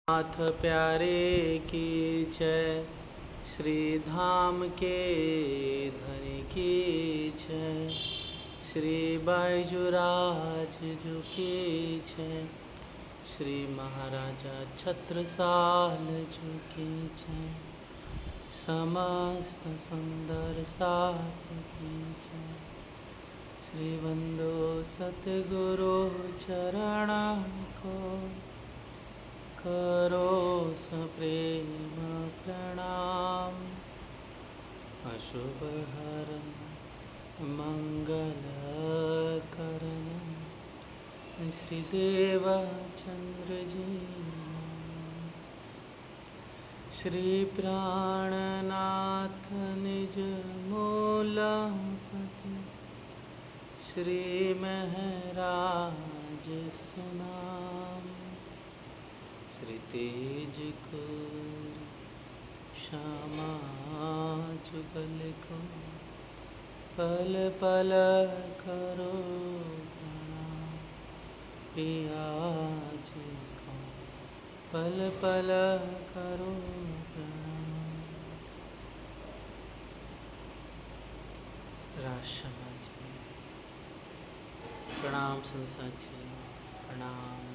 नाथ प्यारे की जय, श्री धाम के धनी की जय, श्री बैजुराज जू की जय, श्री महाराजा छत्रसाल जू की जय, समस्त सुंदर साथ की जय। श्री बंदो सतगुरु चरण को करो सप्रेम प्रणाम। अशुभ हरन मंगल करण श्री देव चंद्र जी। श्री प्राणनाथ निज मूलपति श्री महराज सुनाम। श्री तेज को श्यामा जुगल को पल पल करो प्रणाम। पियाज को पल पल करो प्रणाम। राशमा जी प्रणाम। संसा जी प्रणाम।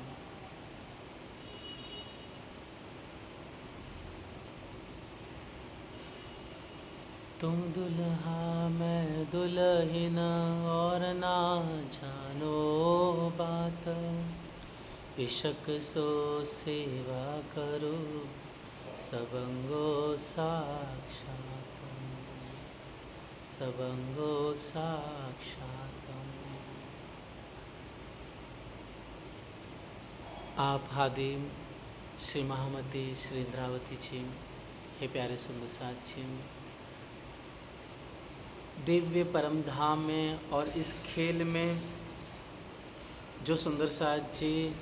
तुम दुल्हा मैं दुल्हन और ना जानो बात, इशक सो सेवा करो सबंगो साक्षात, सबंगो साक्षात। आप हादी श्री महामती श्री इंद्रावती जी, हे प्यारे सुंदर साथ जी, दिव्य परम धाम में और इस खेल में जो सुंदर साथ जी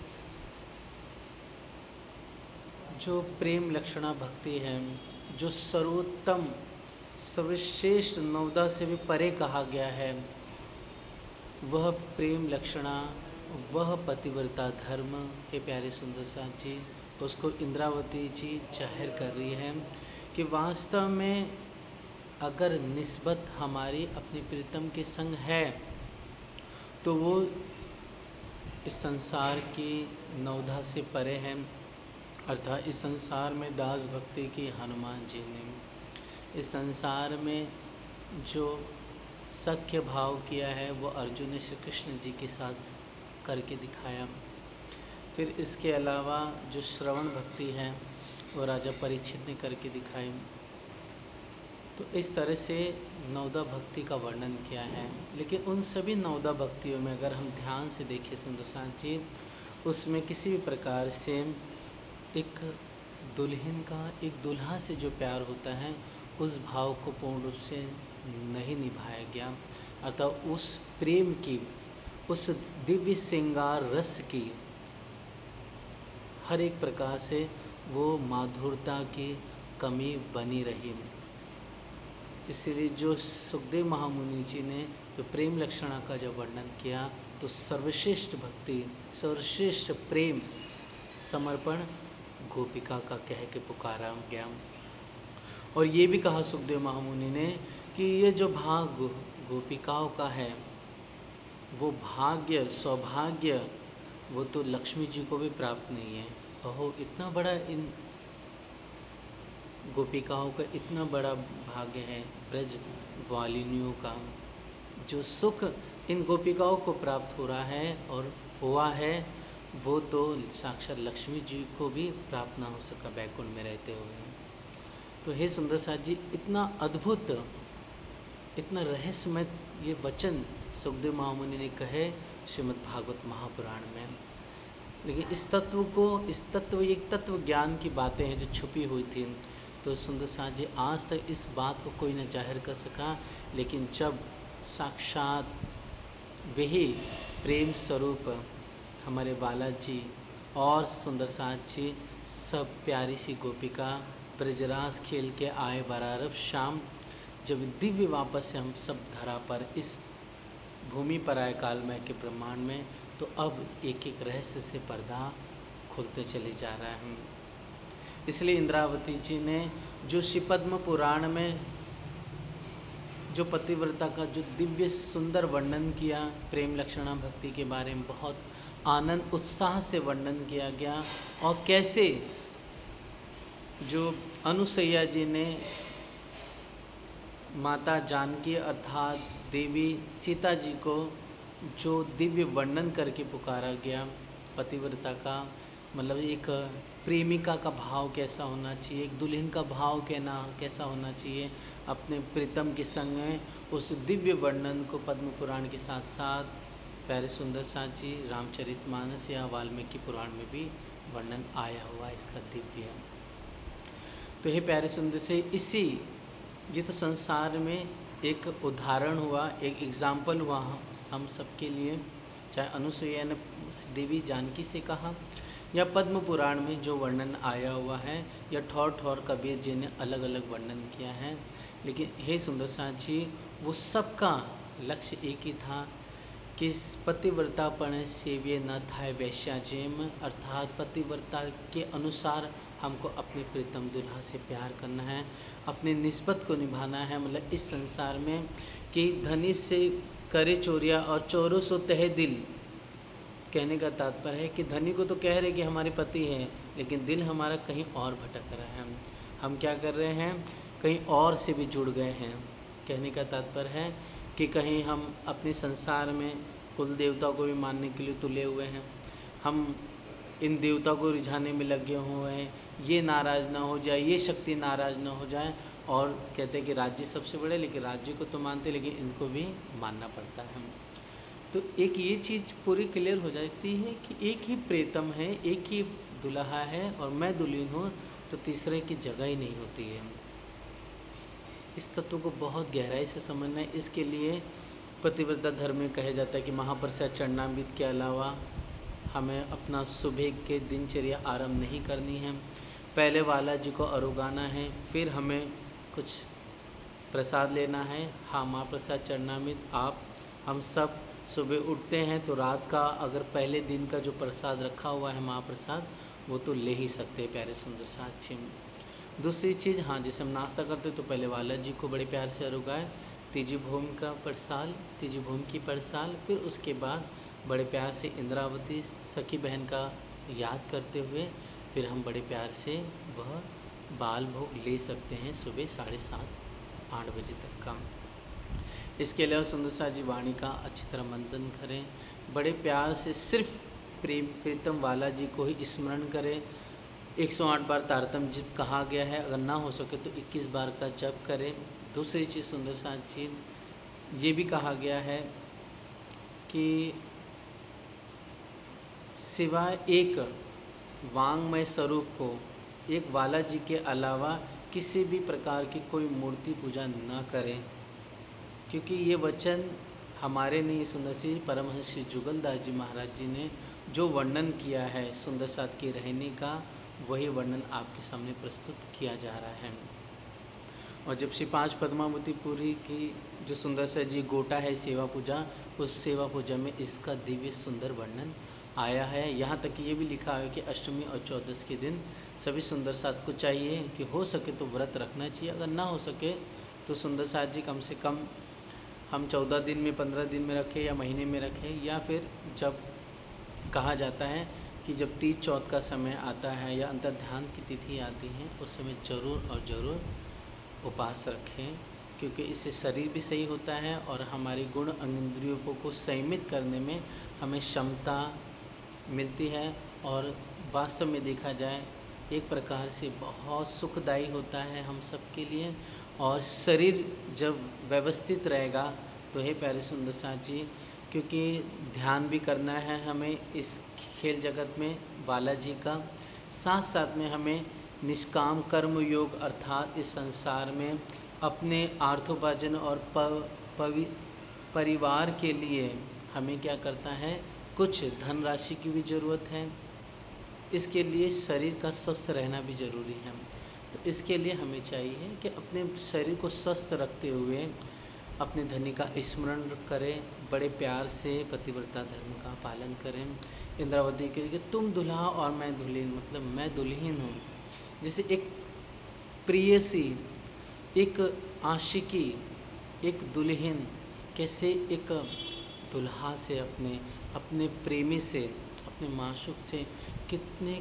जो प्रेम लक्षणा भक्ति है, जो सर्वोत्तम सर्वश्रेष्ठ नवदा से भी परे कहा गया है, वह प्रेम लक्षणा, वह पतिव्रता धर्म, हे प्यारे सुंदर साथ जी, उसको इंद्रावती जी जाहिर कर रही है कि वास्तव में अगर निस्बत हमारी अपने प्रीतम के संग है तो वो इस संसार की नवधा से परे है। अर्थात इस संसार में दास भक्ति की हनुमान जी ने, इस संसार में जो सख्य भाव किया है वो अर्जुन ने श्री कृष्ण जी के साथ करके दिखाया। फिर इसके अलावा जो श्रवण भक्ति है वो राजा परीक्षित ने करके दिखाई। तो इस तरह से नवदा भक्ति का वर्णन किया है। लेकिन उन सभी नवदा भक्तियों में अगर हम ध्यान से देखें सुंदरसान जी, उसमें किसी भी प्रकार से एक दुल्हन का एक दुल्हा से जो प्यार होता है उस भाव को पूर्ण रूप से नहीं निभाया गया। अतः उस प्रेम की, उस दिव्य श्रृंगार रस की हर एक प्रकार से वो माधुरता की कमी बनी रही। इसलिए जो सुखदेव महामुनि जी ने जो प्रेम लक्षणा का जब वर्णन किया तो सर्वश्रेष्ठ भक्ति, सर्वश्रेष्ठ प्रेम समर्पण गोपिका का कह के पुकारा गया। और ये भी कहा सुखदेव महामुनि ने कि ये जो भाग गोपिकाओं का है वो भाग्य, सौभाग्य वो तो लक्ष्मी जी को भी प्राप्त नहीं है। अहो, इतना बड़ा इन गोपिकाओं का इतना बड़ा भाग्य है, ब्रज वालिनियों का जो सुख इन गोपिकाओं को प्राप्त हो रहा है और हुआ है, वो तो साक्षात लक्ष्मी जी को भी प्राप्त ना हो सका बैकुंठ में रहते हुए। तो हे सुंदर साथ जी, इतना अद्भुत, इतना रहस्यमय ये वचन सुखदेव महामुनि ने कहे श्रीमद् भागवत महापुराण में। लेकिन इस तत्व को, इस तत्व, एक तत्व ज्ञान की बातें हैं जो छुपी हुई थी। तो सुंदर साथ जी आज तक इस बात को कोई न जाहिर कर सका। लेकिन जब साक्षात वही प्रेम स्वरूप हमारे बालाजी और सुंदर साथ जी सब प्यारी सी गोपिका ब्रजरास खेल के आए बरारब शाम, जब दिव्य वापस से हम सब धरा पर इस भूमि पर आए कालमय के ब्रह्मांड में, तो अब एक एक रहस्य से पर्दा खुलते चले जा रहा है। इसलिए इंद्रावती जी ने जो श्रीपद्म पुराण में जो पतिव्रता का जो दिव्य सुंदर वर्णन किया, प्रेम लक्षणा भक्ति के बारे में बहुत आनंद उत्साह से वर्णन किया गया, और कैसे जो अनुसैया जी ने माता जानकी अर्थात देवी सीता जी को जो दिव्य वर्णन करके पुकारा गया, पतिव्रता का मतलब एक प्रेमिका का भाव कैसा होना चाहिए, एक दुल्हन का भाव कैसा होना चाहिए अपने प्रीतम के संग में, उस दिव्य वर्णन को पद्म पुराण के साथ साथ प्यारे सुंदर साथ जी रामचरितमानस या वाल्मीकि पुराण में भी वर्णन आया हुआ इसका दिव्य। तो ये प्यारे सुंदर से इसी ये तो संसार में एक उदाहरण हुआ, एक एग्जाम्पल हुआ हम सबके लिए, चाहे अनुसुईया ने देवी जानकी से कहा या पद्म पुराण में जो वर्णन आया हुआ है, या ठौर ठौर कबीर जी ने अलग अलग वर्णन किया है। लेकिन हे सुंदर साथ जी, वो सबका लक्ष्य एक ही था कि पतिव्रतापण सेव्य न था वैश्याजेम, अर्थात पतिव्रता के अनुसार हमको अपने प्रीतम दुल्हा से प्यार करना है, अपने निस्बत को निभाना है। मतलब इस संसार में कि धनी से करे चोरिया और चोरों सो तहे दिल, कहने का तात्पर्य है कि धनी को तो कह रहे कि हमारे पति हैं, लेकिन दिल हमारा कहीं और भटक रहा है, हम क्या कर रहे हैं, कहीं और से भी जुड़ गए हैं। कहने का तात्पर्य है कि कहीं हम अपने संसार में कुल देवता को भी मानने के लिए तुले हुए हैं, हम इन देवता को रिझाने में लगे हुए हैं, ये नाराज़ ना हो जाए, ये शक्ति नाराज़ ना हो जाए, और कहते हैं कि राज्य सबसे बड़े, लेकिन राज्य को तो मानते लेकिन इनको भी मानना पड़ता है। तो एक ये चीज़ पूरी क्लियर हो जाती है कि एक ही प्रीतम है, एक ही दुल्हा है और मैं दुल्हन हूँ, तो तीसरे की जगह ही नहीं होती है। इस तत्व को बहुत गहराई से समझना है। इसके लिए पतिव्रता धर्म में कहा जाता है कि महाप्रसाद चरणामृत के अलावा हमें अपना सुबह के दिनचर्या आरंभ नहीं करनी है। पहले वाला जी को अरुगाना है, फिर हमें कुछ प्रसाद लेना है। हाँ, महाप्रसाद चरणामृत आप हम सब सुबह उठते हैं तो रात का अगर पहले दिन का जो प्रसाद रखा हुआ है महाप्रसाद, वो तो ले ही सकते हैं प्यारे सुंदर साथी। दूसरी चीज़, हाँ, जैसे हम नाश्ता करते तो पहले वाला जी को बड़े प्यार से अरुगाए, तीजी भूमि का प्रसाद, तीजी भूमि की प्रसाद, फिर उसके बाद बड़े प्यार से इंद्रावती सखी बहन का याद करते हुए फिर हम बड़े प्यार से वह बाल भोग ले सकते हैं सुबह 7:30-8 बजे तक का। इसके अलावा सुंदर सा जी वाणी का अच्छी तरह मंथन करें, बड़े प्यार से सिर्फ प्रीतम वाला जी को ही स्मरण करें। 108 बार तारतम जप कहा गया है, अगर ना हो सके तो 21 बार का जप करें। दूसरी चीज़ सुंदर सा जी ये भी कहा गया है कि सिवाय एक वांगमय स्वरूप को, एक वाला जी के अलावा किसी भी प्रकार की कोई मूर्ति पूजा न करें, क्योंकि ये वचन हमारे नहीं, सुंदर सी परमहंस श्री जुगलदास जी महाराज जी ने जो वर्णन किया है सुंदर साथ के रहने का, वही वर्णन आपके सामने प्रस्तुत किया जा रहा है। और जब श्री 5 पद्मावतीपुरी की जो सुंदर सा जी गोटा है सेवा पूजा, उस सेवा पूजा में इसका दिव्य सुंदर वर्णन आया है। यहाँ तक कि ये भी लिखा है कि अष्टमी और चौदस के दिन सभी सुंदर साथ को चाहिए कि हो सके तो व्रत रखना चाहिए, अगर ना हो सके तो सुंदर साथ जी कम से कम हम 14 दिन में, 15 दिन में रखें या महीने में रखें, या फिर जब कहा जाता है कि जब तीज चौथ का समय आता है या अंतर्ध्यान की तिथि आती है, उस समय ज़रूर और ज़रूर उपवास रखें, क्योंकि इससे शरीर भी सही होता है और हमारी गुण इंद्रियों को संयमित करने में हमें क्षमता मिलती है, और वास्तव में देखा जाए एक प्रकार से बहुत सुखदायी होता है हम सब के लिए। और शरीर जब व्यवस्थित रहेगा तो हे प्यारे सुंदर साथ जी, क्योंकि ध्यान भी करना है हमें इस खेल जगत में बालाजी का, साथ साथ में हमें निष्काम कर्म योग अर्थात इस संसार में अपने आर्थोपार्जन और परिवार के लिए हमें क्या करता है, कुछ धनराशि की भी ज़रूरत है। इसके लिए शरीर का स्वस्थ रहना भी ज़रूरी है। तो इसके लिए हमें चाहिए कि अपने शरीर को स्वस्थ रखते हुए अपने धनी का स्मरण करें, बड़े प्यार से पतिव्रता धर्म का पालन करें। इंद्रावती के लिए तुम दुल्हा और मैं दुल्हन, मतलब मैं दुल्हन हूँ, जैसे एक प्रेयसी, एक आशिकी, एक दुल्हन कैसे एक दुल्हा से अपने अपने प्रेमी से, अपने माशूक से कितने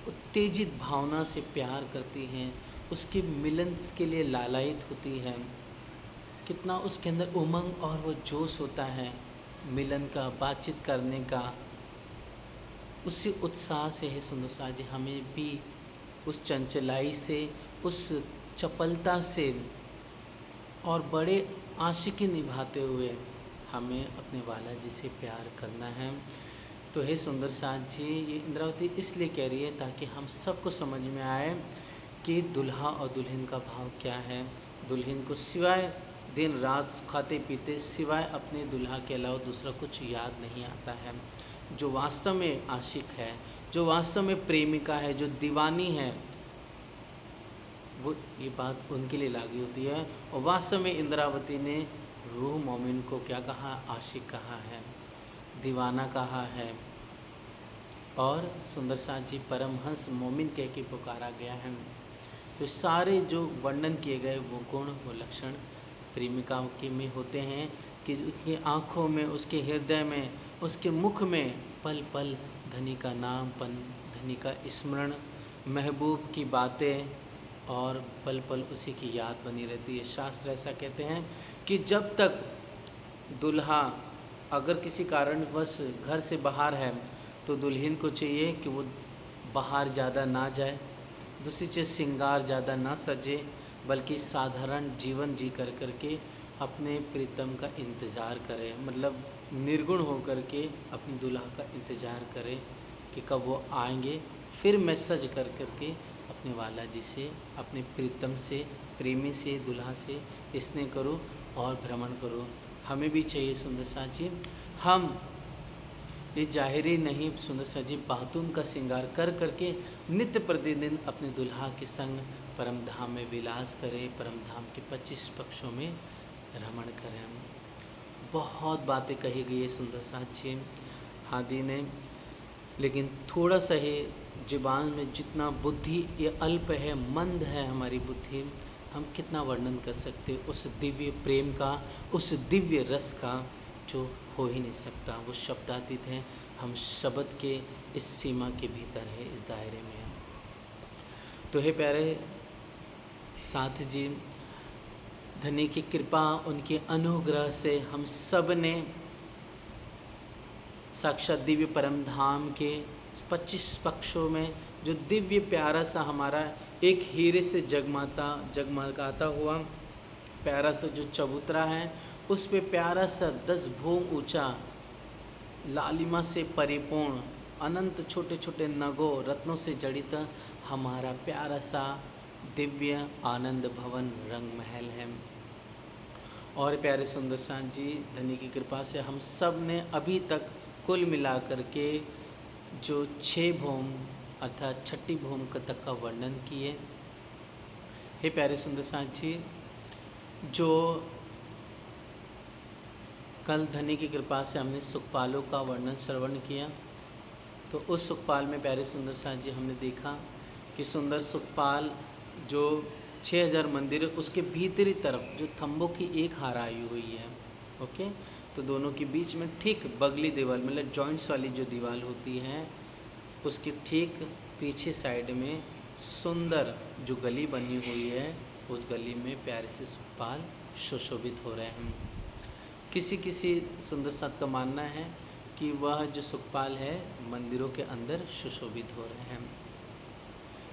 उत्तेजित भावना से प्यार करती हैं, उसके मिलन के लिए लालायित होती है, कितना उसके अंदर उमंग और वो जोश होता है मिलन का, बातचीत करने का। उसी उत्साह से है सुंदर साज जी, हमें भी उस चंचलाई से, उस चपलता से और बड़े आशिकी निभाते हुए हमें अपने वाला जी से प्यार करना है। तो हे सुंदर साज जी, ये इंद्रावती इसलिए कह रही है ताकि हम सबको समझ में आए कि दूल्हा और दुल्हन का भाव क्या है। दुल्हन को सिवाय दिन रात खाते पीते सिवाय अपने दूल्हा के अलावा दूसरा कुछ याद नहीं आता है। जो वास्तव में आशिक है, जो वास्तव में प्रेमिका है, जो दीवानी है, वो ये बात उनके लिए लागू होती है। और वास्तव में इंद्रावती ने रूह मोमिन को क्या कहा? आशिक कहा है, दीवाना कहा है। और सुंदर साज जी परमहंस मोमिन कह के पुकारा गया है। तो सारे जो वर्णन किए गए वो गुण, वो लक्षण प्रेमिका के में होते हैं कि उसकी आँखों में, उसके हृदय में, उसके मुख में पल पल धनी का नाम, धनी का स्मरण, महबूब की बातें और पल पल उसी की याद बनी रहती है। शास्त्र ऐसा कहते हैं कि जब तक दुल्हा अगर किसी कारणवश घर से बाहर है तो दुल्हन को चाहिए कि वो बाहर ज़्यादा ना जाए, दूसरी चीज़ श्रृंगार ज़्यादा ना सजे, बल्कि साधारण जीवन जी करके अपने प्रीतम का इंतज़ार करे, मतलब निर्गुण हो करके अपने दूल्हा का इंतज़ार करे कि कब वो आएंगे, फिर मैं सज करके अपने वाला जी से, अपने प्रीतम से, प्रेमी से, दूल्हा से स्नेह करूं और भ्रमण करूं। हमें भी चाहिए सुंदर साज जी, हम ये जाहिरी नहीं सुंदर साज जी बातून का श्रृंगार कर करके नित्य प्रतिदिन अपने दुल्हा के संग परम धाम में विलास करें, परम धाम के 25 पक्षों में रमण करें। बहुत बातें कही गई है सुंदर साज जी हादी ने, लेकिन थोड़ा सा ही ज़ुबान में जितना बुद्धि ये अल्प है, मंद है हमारी बुद्धि, हम कितना वर्णन कर सकते उस दिव्य प्रेम का, उस दिव्य रस का, जो हो ही नहीं सकता। वो शब्दातीत हैं, हम शब्द के इस सीमा के भीतर है, इस दायरे में है। तो हे प्यारे साथ जी, धनी की कृपा, उनके अनुग्रह से हम सब ने साक्षात दिव्य परम धाम के 25 पक्षों में जो दिव्य प्यारा सा हमारा एक हीरे से जगमगाता हुआ प्यारा सा जो चबूतरा है, उस पे प्यारा सा 10 भूम ऊंचा लालिमा से परिपूर्ण अनंत छोटे छोटे नगों रत्नों से जड़ित हमारा प्यारा सा दिव्य आनंद भवन रंग महल है। और प्यारे सुंदर साज जी, धनी की कृपा से हम सब ने अभी तक कुल मिलाकर के जो 6 भूम अर्थात 6ठी भूम तक का वर्णन किए। हे प्यारे सुंदर साज जी, जो कल धनी की कृपा से हमने सुखपालों का वर्णन श्रवण किया, तो उस सुखपाल में प्यारे सुंदर साज जी हमने देखा कि सुंदर सुखपाल जो 6000 मंदिर, उसके भीतरी तरफ जो थंबों की एक हारा आई हुई है, ओके, तो दोनों के बीच में ठीक बगली दीवार, मतलब जॉइंट्स वाली जो दीवार होती है, उसके ठीक पीछे साइड में सुंदर जो गली बनी हुई है, उस गली में प्यारे से सुखपाल सुशोभित हो रहे हैं। किसी किसी सुंदर साथ का मानना है कि वह जो सुखपाल है मंदिरों के अंदर सुशोभित हो रहे हैं।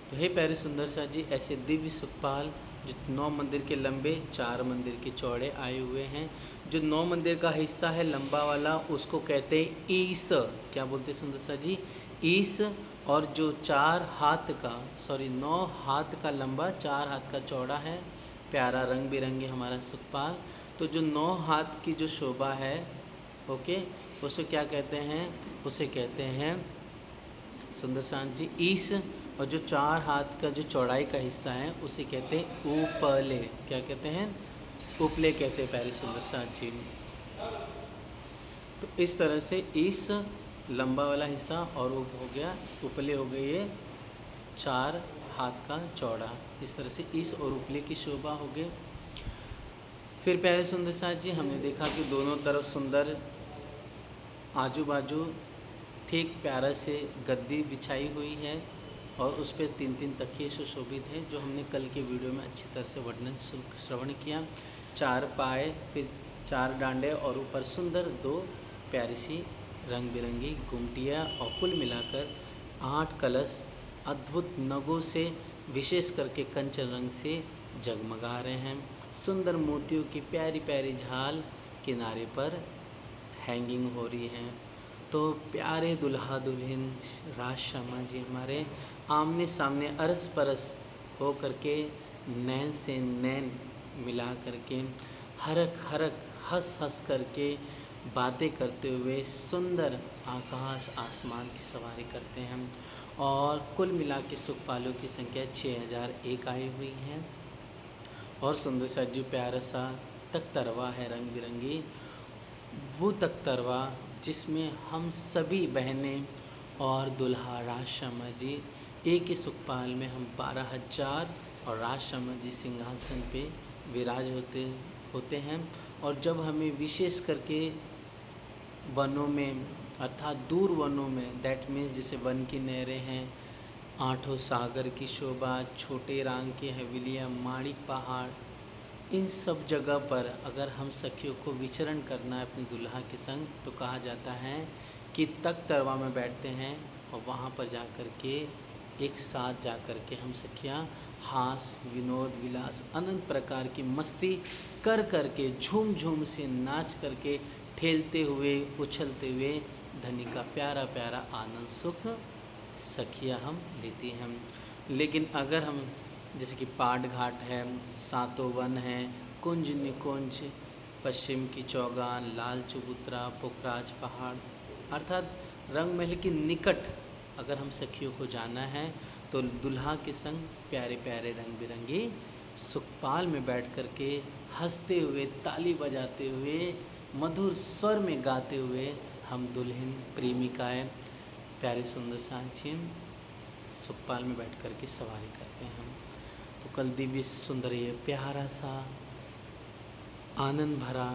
तो हे प्यारे सुंदर साथ जी, ऐसे दिव्य सुखपाल जो 9 मंदिर के लंबे, 4 मंदिर के चौड़े आए हुए हैं। जो 9 मंदिर का हिस्सा है लंबा वाला, उसको कहते हैं ईस। क्या बोलते हैं सुंदर साथ जी? ईस। और जो 4 हाथ का, 9 हाथ का लंबा, 4 हाथ का चौड़ा है, प्यारा रंग बिरंगे हमारा सुखपाल, तो जो 9 हाथ की जो शोभा है, ओके, उसे क्या कहते हैं? उसे कहते हैं सुंदर साथ जी ईस। और जो 4 हाथ का जो चौड़ाई का हिस्सा है उसे कहते हैं उपले। क्या कहते हैं? उपले कहते हैं प्यारे सुंदर साथ जी। तो इस तरह से ईस लंबा वाला हिस्सा और उप हो गया, उपले हो गए ये 4 हाथ का चौड़ा। इस तरह से इस और उपले की शोभा हो गई। फिर प्यारे सुंदर साथ जी हमने देखा कि दोनों तरफ सुंदर आजू बाजू ठीक प्यारा से गद्दी बिछाई हुई है और उस पर 3-3 तकिए सुशोभित हैं, जो हमने कल के वीडियो में अच्छी तरह से वर्णन श्रवण किया। 4 पाए, फिर 4 डांडे और ऊपर सुंदर 2 प्यारी सी रंग बिरंगी गुमटियाँ और कुल मिलाकर 8 कलश अद्भुत नगों से, विशेष करके कंचन रंग से जगमगा रहे हैं। सुंदर मोतियों की प्यारी प्यारी झाल किनारे पर हैंगिंग हो रही है। तो प्यारे दुल्हा दुल्हन राज शर्मा जी हमारे आमने सामने अरस परस हो करके, नैन से नैन मिला करके, हरक हरक हंस हंस करके बातें करते हुए सुंदर आकाश आसमान की सवारी करते हैं। और कुल मिला के सुखपालों की संख्या 6001 आई हुई है। और सुंदर सा जो प्यारा सा तख्तरवा है रंग बिरंगी, वो तख्तरवा जिसमें हम सभी बहनें और दुल्हा राज शर्मा जी एक ही सुखपाल में हम 12,000 और राज शर्मा जी सिंहासन पे विराज होते हैं। और जब हमें विशेष करके वनों में अर्थात दूर वनों में, दैट मीन्स जैसे वन की नहरें हैं, 8 सागर की शोभा, छोटे रांग की हवेलियाँ, माणिक पहाड़, इन सब जगह पर अगर हम सखियों को विचरण करना है अपनी दुल्हा के संग, तो कहा जाता है कि तख्तरवा में बैठते हैं और वहाँ पर जा कर के एक साथ जा कर के हम सखियाँ हास विनोद विलास अनंत प्रकार की मस्ती कर कर के, झूम झूम से नाच करके, ठेलते हुए उछलते हुए धनी का प्यारा प्यारा आनंद सुख सखियाँ हम लेती हैं। लेकिन अगर हम जैसे कि पाट घाट है, सातों वन है, कुंज निकुंज, पश्चिम की चौगान, लाल चबूतरा, पुखराज पहाड़, अर्थात रंग महल के निकट अगर हम सखियों को जाना है तो दुल्हा के संग प्यारे प्यारे रंग बिरंगे सुखपाल में बैठ कर के हंसते हुए, ताली बजाते हुए, मधुर स्वर में गाते हुए हम दुल्हन प्रेमिकाएं प्यारे सुंदर सांची सुखपाल में बैठ कर के सवारी करते हैं। तो कल दिव्य सुंदर ये प्यारा सा आनंद भरा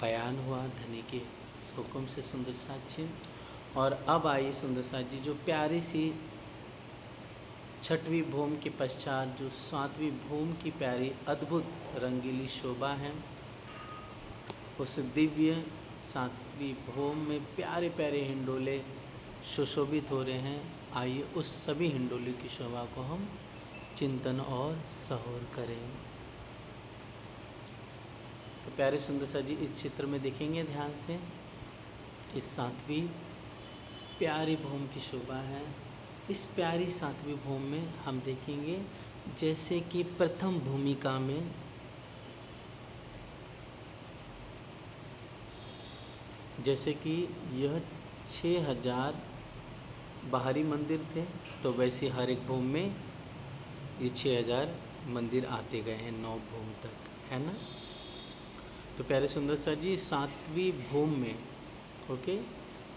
बयान हुआ धनी के हुक्म से सुंदर साथ जी। और अब आई सुंदर साथ जी जो प्यारी सी 6वीं भूम के पश्चात जो 7वीं भूम की प्यारी अद्भुत रंगीली शोभा है, उस दिव्य 7वीं भूम में प्यारे प्यारे हिंडोले सुशोभित हो रहे हैं। आइए उस सभी हिंडोले की शोभा को हम चिंतन और सहोर करें। तो प्यारे सुंदर सा जी इस चित्र में देखेंगे ध्यान से, इस 7वीं प्यारी भूम की शोभा है। इस प्यारी 7वीं भूम में हम देखेंगे जैसे कि प्रथम भूमिका में जैसे कि यह 6000 बाहरी मंदिर थे, तो वैसे हर एक भूम में ये 6000 मंदिर आते गए हैं 9 भूम तक, है ना। तो प्यारे सुंदर सा जी 7वीं भूम में ओके,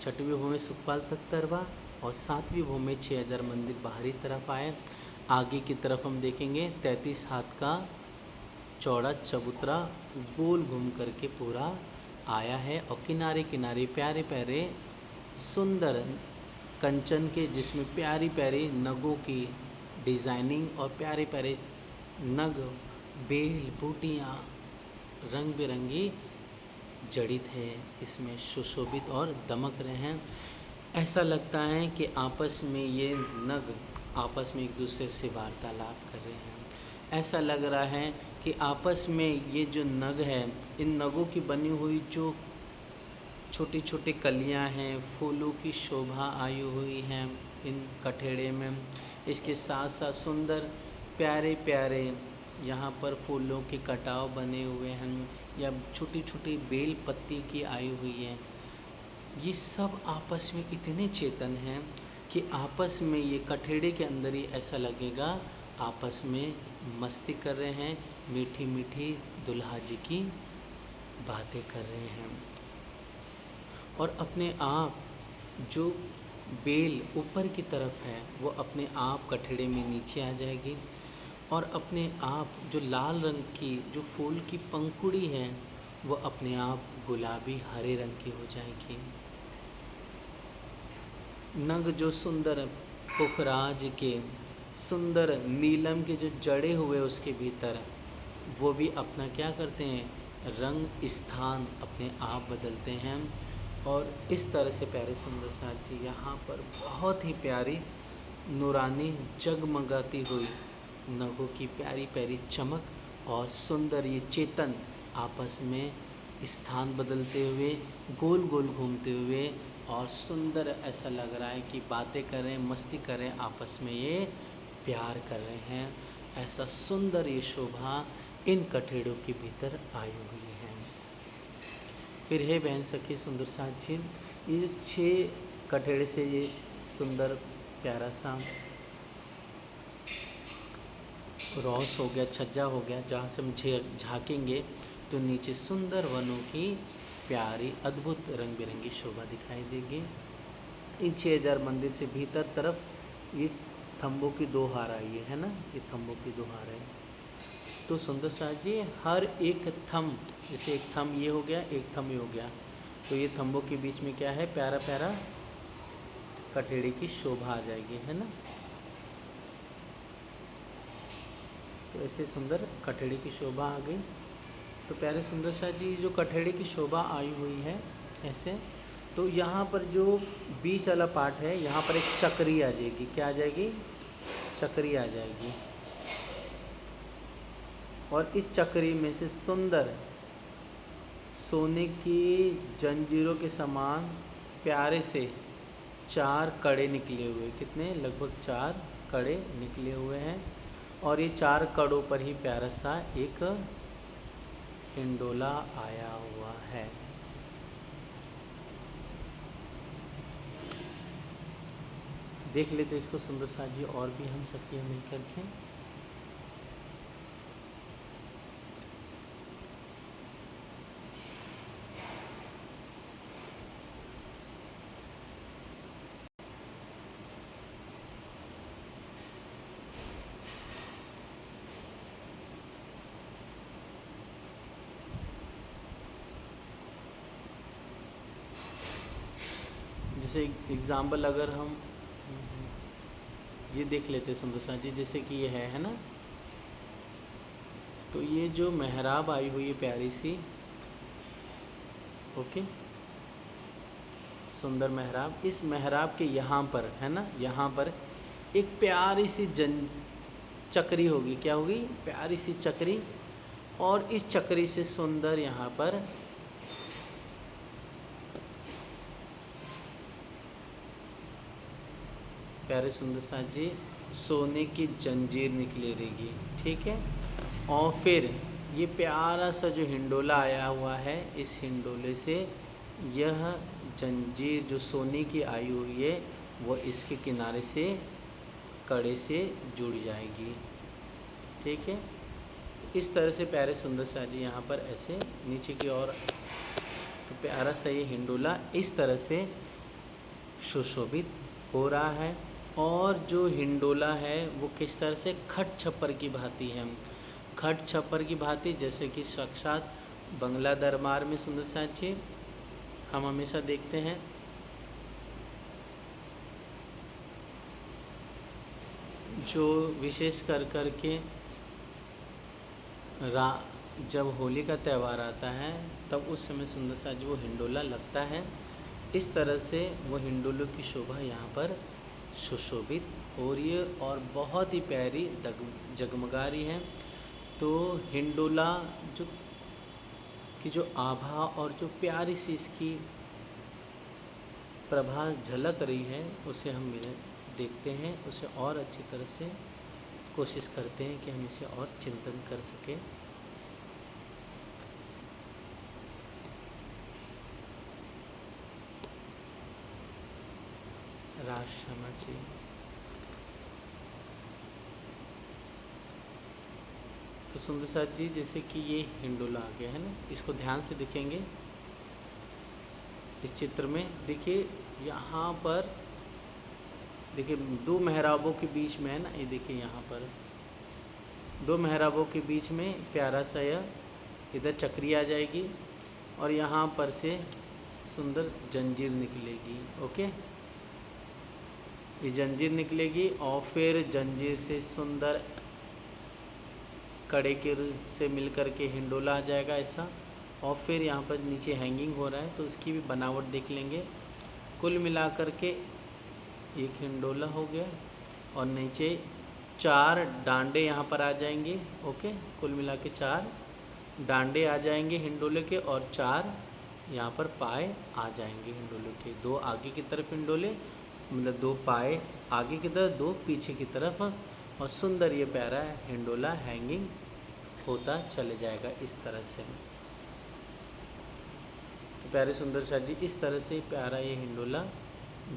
6वीं भूम में सुखपाल तख्तरवा और 7वीं भूम में 6000 मंदिर बाहरी तरफ आए। आगे की तरफ हम देखेंगे 33 हाथ का चौड़ा चबूतरा गोल घूम करके पूरा आया है और किनारे किनारे प्यारे प्यारे सुंदर कंचन के, जिसमें प्यारी प्यारी नगों की डिज़ाइनिंग और प्यारे प्यारे नग, बेल, बूटियाँ रंग बिरंगी जड़ित है, इसमें सुशोभित और दमक रहे हैं। ऐसा लगता है कि आपस में ये नग आपस में एक दूसरे से वार्तालाप कर रहे हैं। ऐसा लग रहा है कि आपस में ये जो नग है, इन नगों की बनी हुई जो छोटी छोटी कलियां हैं, फूलों की शोभा आई हुई हैं इन कठेड़े में। इसके साथ साथ सुंदर प्यारे प्यारे यहाँ पर फूलों के कटाव बने हुए हैं या छोटी छोटी बेल पत्ती की आई हुई है। ये सब आपस में इतने चेतन हैं कि आपस में ये कठेड़े के अंदर ही ऐसा लगेगा आपस में मस्ती कर रहे हैं, मीठी मीठी दुल्हा जी की बातें कर रहे हैं। और अपने आप जो बेल ऊपर की तरफ है वो अपने आप कठड़े में नीचे आ जाएगी और अपने आप जो लाल रंग की जो फूल की पंखुड़ी है वो अपने आप गुलाबी हरे रंग की हो जाएगी। नग जो सुंदर पुखराज के सुंदर नीलम के जो जड़े हुए उसके भीतर वो भी अपना क्या करते हैं, रंग स्थान अपने आप बदलते हैं। और इस तरह से प्यारे सुंदर साथ जी यहाँ पर बहुत ही प्यारी नूरानी जगमगाती हुई नगों की प्यारी प्यारी चमक और सुंदर ये चेतन आपस में स्थान बदलते हुए गोल गोल घूमते हुए और सुंदर ऐसा लग रहा है कि बातें कर रहे हैं, मस्ती कर रहे हैं, आपस में ये प्यार कर रहे हैं। ऐसा सुंदर ये शोभा इन कठेड़ों के भीतर आई हुई है। फिर हे बहन सखी सुंदर साथ जी, ये जो 6 कठेड़े से ये सुंदर प्यारा सा रॉस हो गया, छज्जा हो गया, जहाँ से हम झाँकेंगे तो नीचे सुंदर वनों की प्यारी अद्भुत रंग बिरंगी शोभा दिखाई देगी। इन 6000 मंदिर से भीतर तरफ ये थंबों की 2 हार आई है ना, ये थंबों की 2 हार है। तो सुंदर साथ जी हर एक थंब, जैसे एक थंब ये हो गया, एक थंब ये हो गया, तो ये थंबों के बीच में क्या है, प्यारा प्यारा कठेड़े की शोभा आ जाएगी, है ना। तो ऐसे सुंदर कठेड़े की शोभा आ गई। तो प्यारे सुंदर साथ जी जो कठेड़े की शोभा आई हुई है ऐसे, तो यहाँ पर जो बीच वाला पार्ट है यहाँ पर एक चक्री आ जाएगी। क्या आ जाएगी, चक्री आ जाएगी। और इस चक्री में से सुंदर सोने की जंजीरों के समान प्यारे से 4 कड़े निकले हुए, कितने, लगभग 4 कड़े निकले हुए हैं। और ये 4 कड़ों पर ही प्यारा सा एक हिंडोला आया हुआ है। देख लेते इसको सुंदर साथ जी और भी हम सखियाँ मिल करके। जैसे एग्जाम्पल अगर हम ये देख लेते सुंदर साथ जी, जैसे कि ये है ना, तो ये जो मेहराब आई हुई है प्यारी सी, ओके, सुंदर मेहराब, इस मेहराब के यहाँ पर है ना, यहाँ पर एक प्यारी सी चक्री होगी। क्या होगी, प्यारी सी चक्री। और इस चक्री से सुंदर यहाँ पर प्यारे सुंदर साथ जी सोने की जंजीर निकली रहेगी, ठीक है। और फिर ये प्यारा सा जो हिंडोला आया हुआ है, इस हिंडोले से यह जंजीर जो सोने की आई हुई है वो इसके किनारे से कड़े से जुड़ जाएगी, ठीक है। तो इस तरह से प्यारे सुंदर साथ जी यहाँ पर ऐसे नीचे की ओर, तो प्यारा सा ये हिंडोला इस तरह से सुशोभित हो रहा है। और जो हिंडोला है वो किस तरह से, खट छप्पर की भांति है। खट छप्पर की भांति, जैसे कि साक्षात बंगला दरबार में सुंदर साथ जी हम हमेशा देखते हैं। जो विशेष कर के जब होली का त्यौहार आता है तब उस समय सुंदर साथ जी वो हिंडोला लगता है। इस तरह से वो हिंडोलों की शोभा यहाँ पर सुशोभित हो रही है और बहुत ही प्यारी जगमगा रही है। तो हिंडोला जो की जो आभा और जो प्यारी सी इसकी प्रभा झलक रही है उसे हम देखते हैं, उसे और अच्छी तरह से कोशिश करते हैं कि हम इसे और चिंतन कर सकें। राज शर्मा जी, तो सुंदर साथ जी जैसे कि ये हिंडोला आ गया है ना, इसको ध्यान से देखेंगे। इस चित्र में देखिए यहाँ पर देखिए 2 मेहराबों के बीच में है ना, ये देखिए यहाँ पर 2 मेहराबों के बीच में प्यारा सा यह इधर चक्री आ जाएगी और यहाँ पर से सुंदर जंजीर निकलेगी। ओके, ये जंजीर निकलेगी और फिर जंजीर से सुंदर कड़े के से मिल कर के हिंडोला आ जाएगा ऐसा। और फिर यहाँ पर नीचे हैंगिंग हो रहा है तो उसकी भी बनावट देख लेंगे। कुल मिलाकर के एक हिंडोला हो गया और नीचे 4 डांडे यहाँ पर आ जाएंगे। ओके, कुल मिला के 4 डांडे आ जाएंगे हिंडोले के और 4 यहाँ पर पाए आ जाएंगे हिंडोले के। 2 आगे की तरफ हिंडोले, मतलब 2 पाए आगे की तरफ, 2 पीछे की तरफ, और सुंदर ये प्यारा हिंडोला हैंगिंग होता चले जाएगा इस तरह से। तो प्यारे सुंदर शाह जी, इस तरह से प्यारा ये हिंडोला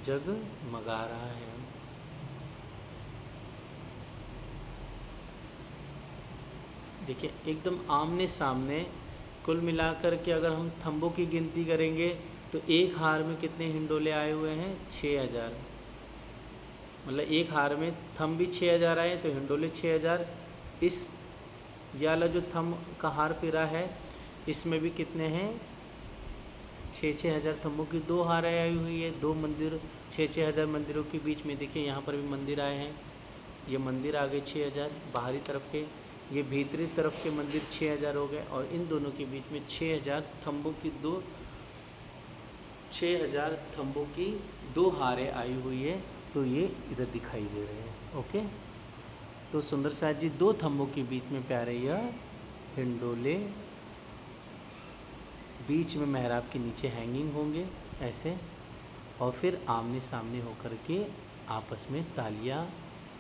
जगमगा रहा है। देखिए एकदम आमने सामने। कुल मिलाकर के अगर हम थंबों की गिनती करेंगे तो एक हार में कितने हिंडोले आए हुए हैं? 6000। मतलब एक हार में थंब भी 6000 आए तो हिंडोले 6000। इस वाला जो थंब का हार फिरा है इसमें भी कितने हैं? 6-6000 थंबों की 2 हारें आई हुई है। 2 मंदिर, 6-6000 मंदिरों के बीच में देखिए यहाँ पर भी मंदिर आए हैं। ये मंदिर आ गए 6000 बाहरी तरफ के, ये भीतरी तरफ के मंदिर 6000 हो गए और इन दोनों के बीच में 6000 थंबों की 6000 थंबों की 2 हारें आई हुई है। तो ये इधर दिखाई दे रहे हैं। ओके, तो सुंदर शाह जी 2 थंबों के बीच में प्यारे यह हिंडोले, बीच में मेहराब के नीचे हैंगिंग होंगे ऐसे, और फिर आमने सामने होकर के आपस में तालियां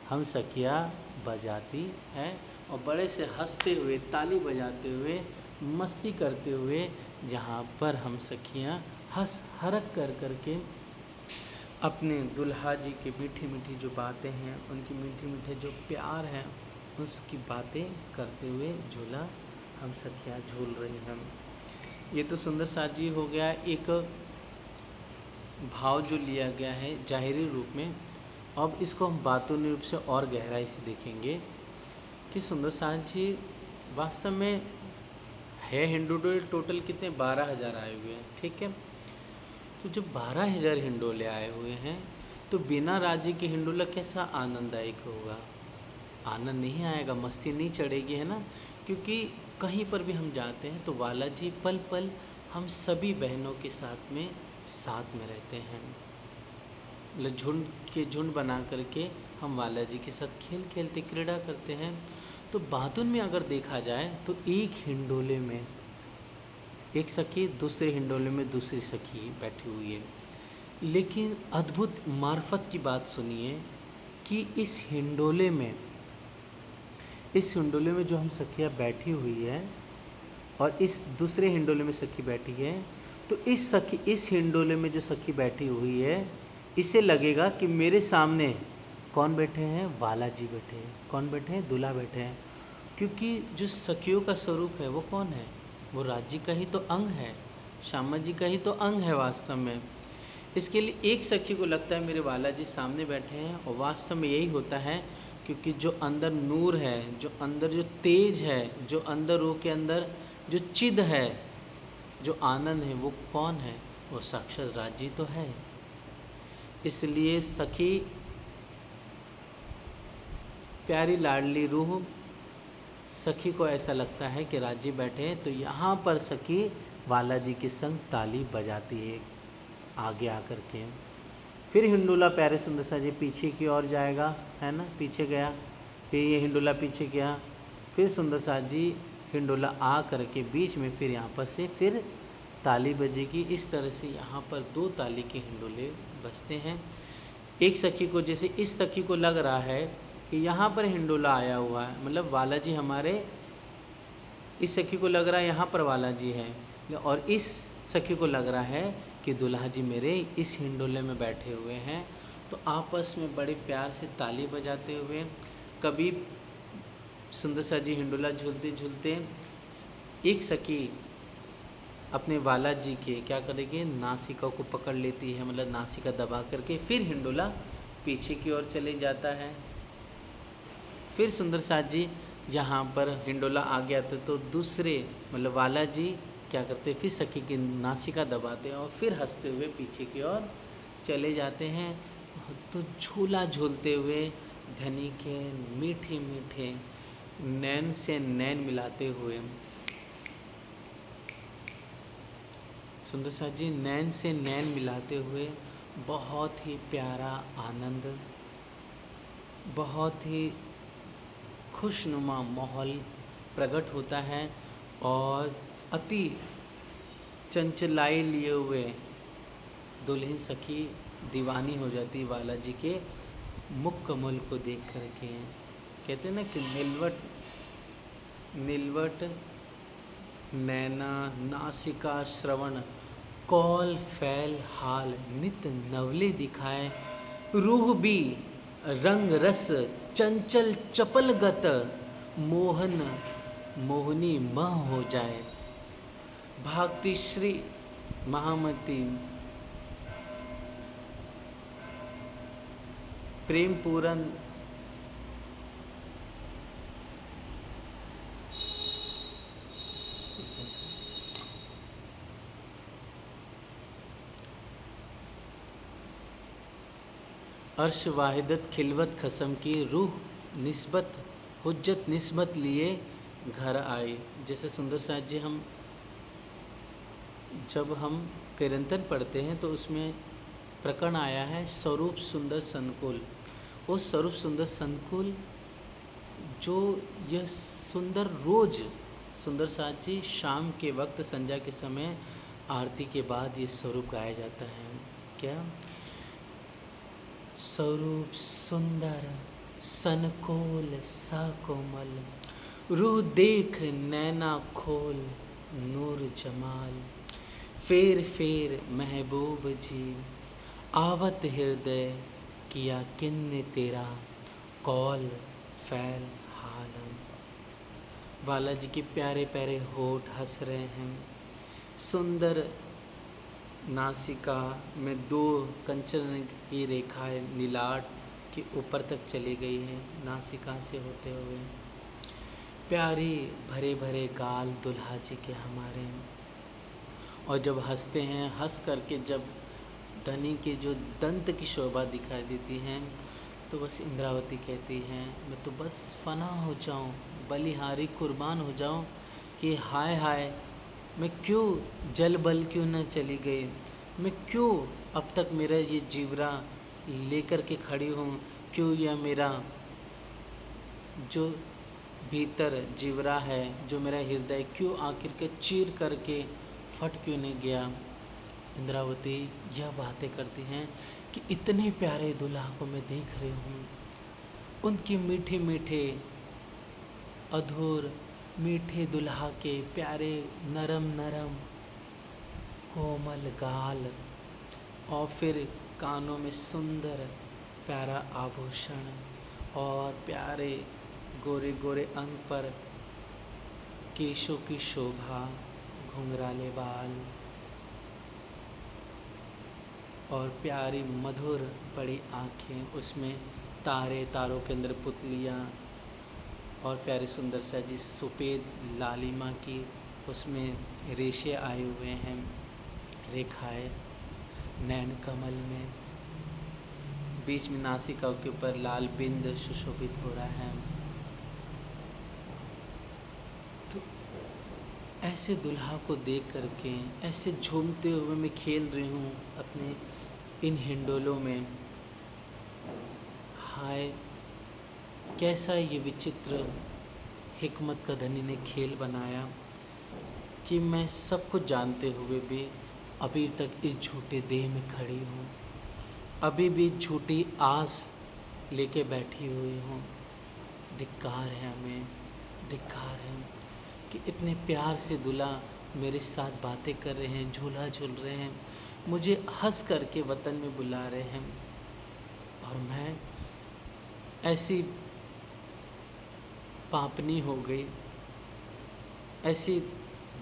हम सखियाँ बजाती हैं और बड़े से हंसते हुए, ताली बजाते हुए, मस्ती करते हुए, जहाँ पर हम सखियाँ हंस हरक कर करके अपने दुल्हा जी की मीठी मीठी जो बातें हैं, उनकी मीठे मीठे जो प्यार हैं, उसकी बातें करते हुए झूला हम सखियाँ झूल रही हैं। ये तो सुंदर शाह जी हो गया एक भाव जो लिया गया है जाहिरी रूप में। अब इसको हम बातूनी रूप से और गहराई से देखेंगे कि सुंदर शाह जी वास्तव में है हिंडोले टोटल कितने? 12000 आए हुए हैं। ठीक है, तो जब 12000 हिंडोले आए हुए हैं तो बिना राज्य के हिंडोला कैसा आनंददायक होगा? आनंद नहीं आएगा, मस्ती नहीं चढ़ेगी, है ना। क्योंकि कहीं पर भी हम जाते हैं तो वाला जी पल पल हम सभी बहनों के साथ में रहते हैं। मतलब झुंड के झुंड बना करके हम वाला जी के साथ खेल खेलते, क्रीड़ा करते हैं। तो बातून में अगर देखा जाए तो एक हिंडोले में एक सखी, दूसरे हिंडोले में दूसरी सखी बैठी हुई है। लेकिन अद्भुत मार्फत की बात सुनिए कि इस हिंडोले में जो हम सखियाँ बैठी हुई है और इस दूसरे हिंडोले में सखी बैठी है, तो इस हिंडोले में जो सखी बैठी हुई है, इसे लगेगा कि मेरे सामने कौन बैठे हैं? वाला जी बैठे हैं। कौन बैठे हैं? दूल्हा बैठे हैं। क्योंकि जो सखियों का स्वरूप है वो कौन है? वो राज्य का ही तो अंग है, श्यामा जी का ही तो अंग है वास्तव में। इसके लिए एक सखी को लगता है मेरे वाला जी सामने बैठे हैं, और वास्तव में यही होता है। क्योंकि जो अंदर नूर है, जो अंदर जो तेज है, जो अंदर रूह के अंदर जो चिद है, जो आनंद है, वो कौन है? वो साक्षात राज्य तो है। इसलिए सखी प्यारी लाडली रूह, सखी को ऐसा लगता है कि राज्य बैठे हैं, तो यहाँ पर सखी वाला जी के संग ताली बजाती है आगे आकर के। फिर हिंडोला प्यारे सुंदर शाह जी पीछे की ओर जाएगा, है ना, पीछे गया, फिर ये हिंडोला पीछे गया, फिर सुंदर शाह जी हिंडोला आ करके बीच में फिर यहाँ पर से फिर ताली बजेगी। इस तरह से यहाँ पर 2 ताली के हिंडोले बजते हैं। एक सखी को, जैसे इस सखी को लग रहा है कि यहाँ पर हिंडोला आया हुआ है, मतलब वाला जी हमारे, इस सखी को लग रहा है यहाँ पर वाला जी है, और इस सखी को लग रहा है कि दूल्हा जी मेरे इस हिंडोले में बैठे हुए हैं। तो आपस में बड़े प्यार से ताली बजाते हुए, कभी सुंदर शाह जी हिंडोला झूलते झूलते एक सखी अपने वाला जी के क्या करेगी? नासिका को पकड़ लेती है, मतलब नासिका दबा करके फिर हिंडोला पीछे की ओर चले जाता है। फिर सुंदर साथ जी यहाँ पर हिंडोला आ गया था तो दूसरे मतलब वाला जी क्या करते, फिर सखी की नासिका दबाते हैं और फिर हंसते हुए पीछे की ओर चले जाते हैं। तो झूला झूलते हुए धनी के मीठे मीठे नैन से नैन मिलाते हुए, सुंदर साथ जी नैन से नैन मिलाते हुए बहुत ही प्यारा आनंद, बहुत ही खुशनुमा माहौल प्रकट होता है और अति चंचलाई लिए हुए दुल्हन सखी दीवानी हो जाती बालाजी के मुख कमल को देख करके। कहते हैं ना कि नीलवट नैना नासिका श्रवण कौल फैल हाल नित नवले दिखाए, रूह भी रंग रस चंचल चपल गत, मोहन मोहनी मह हो जाए। भागती श्री महामती प्रेम पूरन अर्श वाहिदत खिलवत खसम की, रूह निस्बत हुज्जत निस्बत लिए घर आए। जैसे सुंदर साथ जी जब हम किरंतन पढ़ते हैं तो उसमें प्रकरण आया है स्वरूप सुंदर संकुल। उस स्वरूप सुंदर संकुल जो यह सुंदर रोज सुंदर साथ जी शाम के वक्त संध्या के समय आरती के बाद ये स्वरूप गाया जाता है। क्या? स्वरूप सुंदर सनकोल सकोमल, रूह देख नैना खोल नूर जमाल, फेर फेर महबूब जी आवत हृदय, किया किन्ने तेरा कौल फैल हालम। बालाजी के प्यारे प्यारे होठ हंस रहे हैं, सुंदर नासिका में दो कंचन की रेखाएं नीलाट के ऊपर तक चली गई हैं नासिका से होते हुए। प्यारी भरे भरे गाल दुल्हा जी के हमारे, और जब हंसते हैं हंस करके जब धनी के जो दंत की शोभा दिखाई देती हैं तो बस इंद्रावती कहती हैं मैं तो बस फना हो जाऊं, बलिहारी कुर्बान हो जाऊं कि हाय हाय मैं क्यों जल बल क्यों न चली गई, मैं क्यों अब तक मेरा ये जीवरा लेकर के खड़ी हूँ, क्यों यह मेरा जो भीतर जीवरा है जो मेरा हृदय क्यों आखिर के चीर करके फट क्यों नहीं गया। इंद्रावती यह बातें करती हैं कि इतने प्यारे दुल्हा को मैं देख रही हूँ, उनके मीठे मीठे अधूर मीठे दुल्हा के प्यारे नरम नरम कोमल गाल और फिर कानों में सुंदर प्यारा आभूषण और प्यारे गोरे गोरे अंग पर केशों की शोभा, घुंघराले बाल और प्यारी मधुर बड़ी आँखें, उसमें तारे, तारों के अंदर पुतलियाँ और प्यारे सुंदर सा जिस सफ़ेद लालिमा की उसमें रेशे आए हुए हैं, रेखाएं नैन कमल में, बीच में नासिका के ऊपर लाल बिंद सुशोभित हो रहा है। तो ऐसे दुल्हा को देख करके ऐसे झूमते हुए मैं खेल रही हूँ अपने इन हिंडोलों में। हाय कैसा ये विचित्र हिकमत का धनी ने खेल बनाया कि मैं सब कुछ जानते हुए भी अभी तक इस झूठे देह में खड़ी हूँ, अभी भी झूठी आस लेके बैठी हुई हूँ। धिक्कार है हमें, धिक्कार है कि इतने प्यार से दूल्हा मेरे साथ बातें कर रहे हैं, झूला झूल रहे हैं, मुझे हंस करके वतन में बुला रहे हैं और मैं ऐसी पापनी हो गई, ऐसी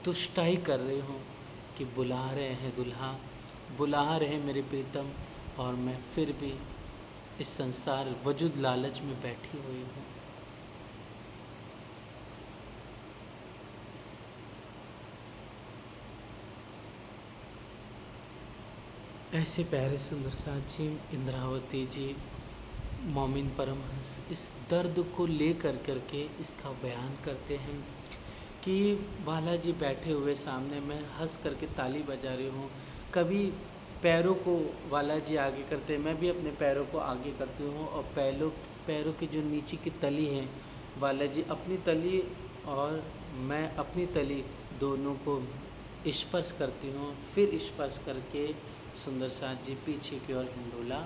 दुष्टाई कर रही हूँ कि बुला रहे हैं दूल्हा, बुला रहे हैं मेरे प्रीतम और मैं फिर भी इस संसार वजूद लालच में बैठी हुई हूँ। ऐसे प्यारे सुंदर साथ जी, इंद्रावती जी, मोमिन परमहंस इस दर्द को ले करके इसका बयान करते हैं कि बालाजी बैठे हुए सामने, मैं हंस करके ताली बजा रही हूँ। कभी पैरों को बालाजी आगे करते हैं, मैं भी अपने पैरों को आगे करती हूँ, और पैरों की जो नीचे की तली है, बालाजी अपनी तली और मैं अपनी तली दोनों को स्पर्श करती हूँ। फिर स्पर्श करके सुंदर साथ जी पीछे की ओर हिंडोला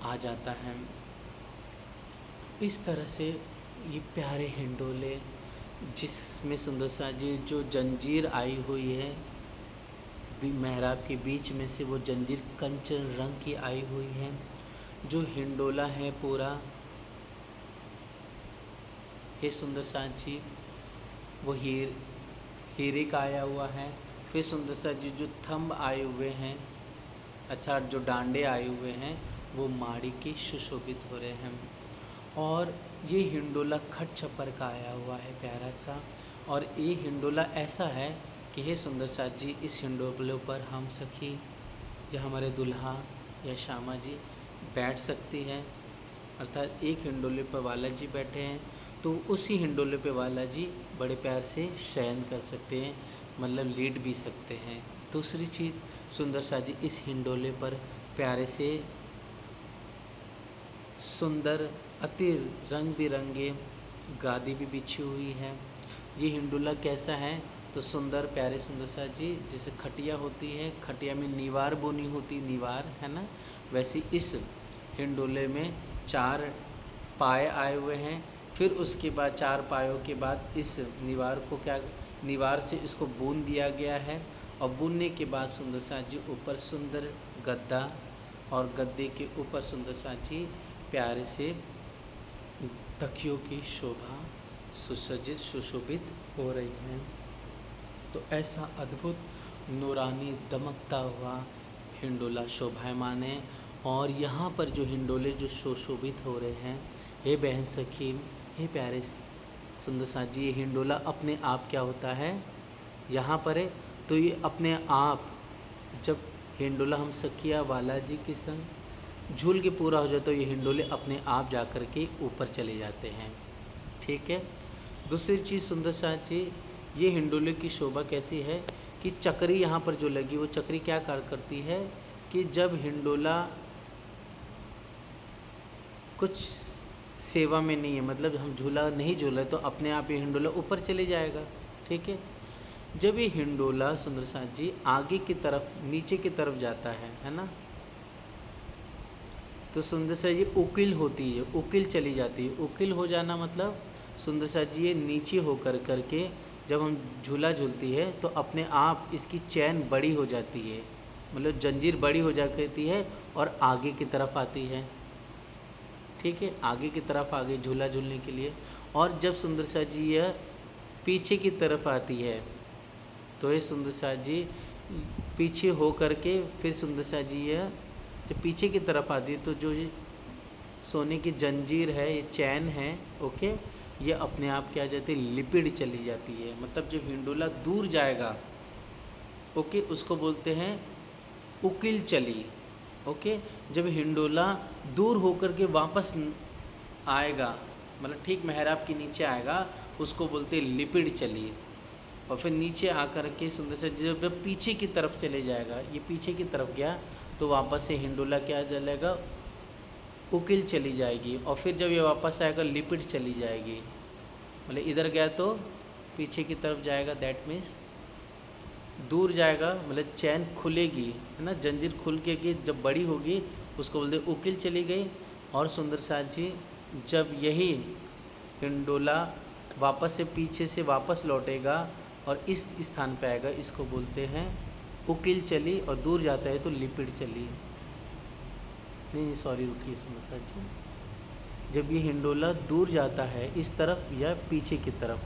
आ जाता है। इस तरह से ये प्यारे हिंडोले, जिसमें सुंदर साथ जी जो जंजीर आई हुई है मेहराब के बीच में से, वो जंजीर कंचन रंग की आई हुई है। जो हिंडोला है पूरा, हे सुंदर साथ जी, वो हीरे का आया हुआ है। फिर सुंदर साथ जी जो थंब आए हुए हैं, अच्छा जो डांडे आए हुए हैं, वो माड़ी के सुशोभित हो रहे हैं। और ये हिंडोला खट छपर का आया हुआ है प्यारा सा। और ये हिंडोला ऐसा है कि हे सुंदर साथ जी, इस हिंडोले पर हम सखी या हमारे दुल्हा या श्यामा जी बैठ सकती हैं। अर्थात एक हिंडोले पर वाला जी बैठे हैं तो उसी हिंडोले पे वाला जी बड़े प्यार से शयन कर सकते हैं, मतलब लेट भी सकते हैं। दूसरी चीज़, सुंदर साथ जी इस हिंडोले पर प्यारे से सुंदर अति रंग बिरंगे गादी भी बिछी हुई है। ये हिंडोला कैसा है तो सुंदर प्यारे सुंदर साथ जी, जैसे खटिया होती है, खटिया में निवार बुनी होती, निवार है ना, वैसे इस हिंडोले में 4 पाए आए हुए हैं। फिर उसके बाद 4 पायों के बाद इस निवार को निवार से इसको बुन दिया गया है। और बुनने के बाद सुंदर साथ जी ऊपर सुंदर गद्दा, और गद्दे के ऊपर सुंदर साथ जी प्यारे से तकियों की शोभा सुसज्जित सुशोभित हो रही है। तो ऐसा अद्भुत नूरानी दमकता हुआ हिंडोला शोभायमान है। और यहाँ पर जो हिंडोले जो सुशोभित हो रहे हैं, हे बहन सखी, हे प्यारे सुंदर साथ जी, ये हिंडोला अपने आप क्या होता है यहाँ पर है, तो ये अपने आप जब हिंडोला हम सखिया बालाजी के संग झूल के पूरा हो जाए तो ये हिंडोले अपने आप जा कर के ऊपर चले जाते हैं। ठीक है। दूसरी चीज़ सुंदर साथ जी, ये हिंडोले की शोभा कैसी है कि चक्री यहाँ पर जो लगी, वो चक्री क्या कार्य करती है कि जब हिंडोला कुछ सेवा में नहीं है, मतलब हम झूला नहीं झूला तो अपने आप ये हिंडोला ऊपर चले जाएगा। ठीक है। जब ये हिंडोला सुंदर साथ जी आगे की तरफ नीचे की तरफ जाता है ना, तो सुंदर साथ जी उकिल होती है, उकिल चली जाती है। उकिल हो जाना मतलब सुंदर साथ जी ये नीचे होकर करके जब हम झूला झूलती है तो अपने आप इसकी चैन बड़ी हो जाती है, मतलब जंजीर बड़ी हो जाती है और आगे की तरफ आती है। ठीक है, आगे की तरफ आगे झूला झूलने के लिए। और जब सुंदर साथ जी यह पीछे की तरफ आती है तो ये सुंदर साथ जी पीछे हो करके फिर सुंदर साथ जी यह जब पीछे की तरफ आती है तो जो ये सोने की जंजीर है, ये चैन है, ओके, ये अपने आप क्या जाती है, लिपिड चली जाती है। मतलब जब हिंडोला दूर जाएगा, ओके, उसको बोलते हैं उकिल चली। ओके, जब हिंडोला दूर होकर के वापस आएगा, मतलब ठीक मेहराब के नीचे आएगा, उसको बोलते हैं लिपिड चली। और फिर नीचे आकर के सुंदर से जब पीछे की तरफ चले जाएगा, ये पीछे की तरफ गया तो वापस से हिंडोला क्या चलेगा, उकिल चली जाएगी। और फिर जब ये वापस आएगा लिपिड चली जाएगी, मतलब इधर गया तो पीछे की तरफ जाएगा, दैट मीन्स दूर जाएगा, मतलब चैन खुलेगी, है ना, जंजीर खुल के जब बड़ी होगी उसको बोलते उकिल चली गई। और सुंदर साथ जी जब यही हिंडोला वापस से पीछे से वापस लौटेगा और इस स्थान पे आएगा, इसको बोलते हैं उकिल चली। और दूर जाता है तो लिपिड चली। नहीं सॉरी, रुकिए सुंदर साथ जी, जब ये हिंडोला दूर जाता है इस तरफ या पीछे की तरफ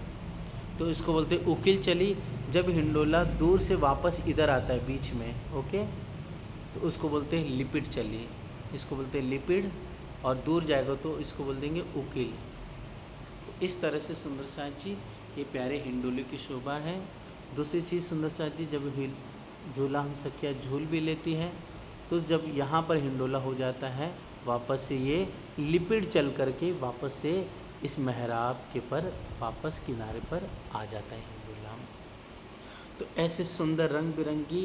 तो इसको बोलते हैं उकिल चली। जब हिंडोला दूर से वापस इधर आता है बीच में, ओके, तो उसको बोलते हैं लिपिड चली। इसको बोलते हैं लिपिड और दूर जाएगा तो इसको बोल देंगे उकील। तो इस तरह से सुंदर साज जी ये प्यारे हिंडोले की शोभा है। दूसरी चीज़ सुंदर साज जी जब झूला हम सखिया झूल भी लेती है तो जब यहाँ पर हिंडोला हो जाता है वापस से ये लिपिड चल करके वापस से इस मेहराब के पर वापस किनारे पर आ जाता है हिंडोला। तो ऐसे सुंदर रंग बिरंगी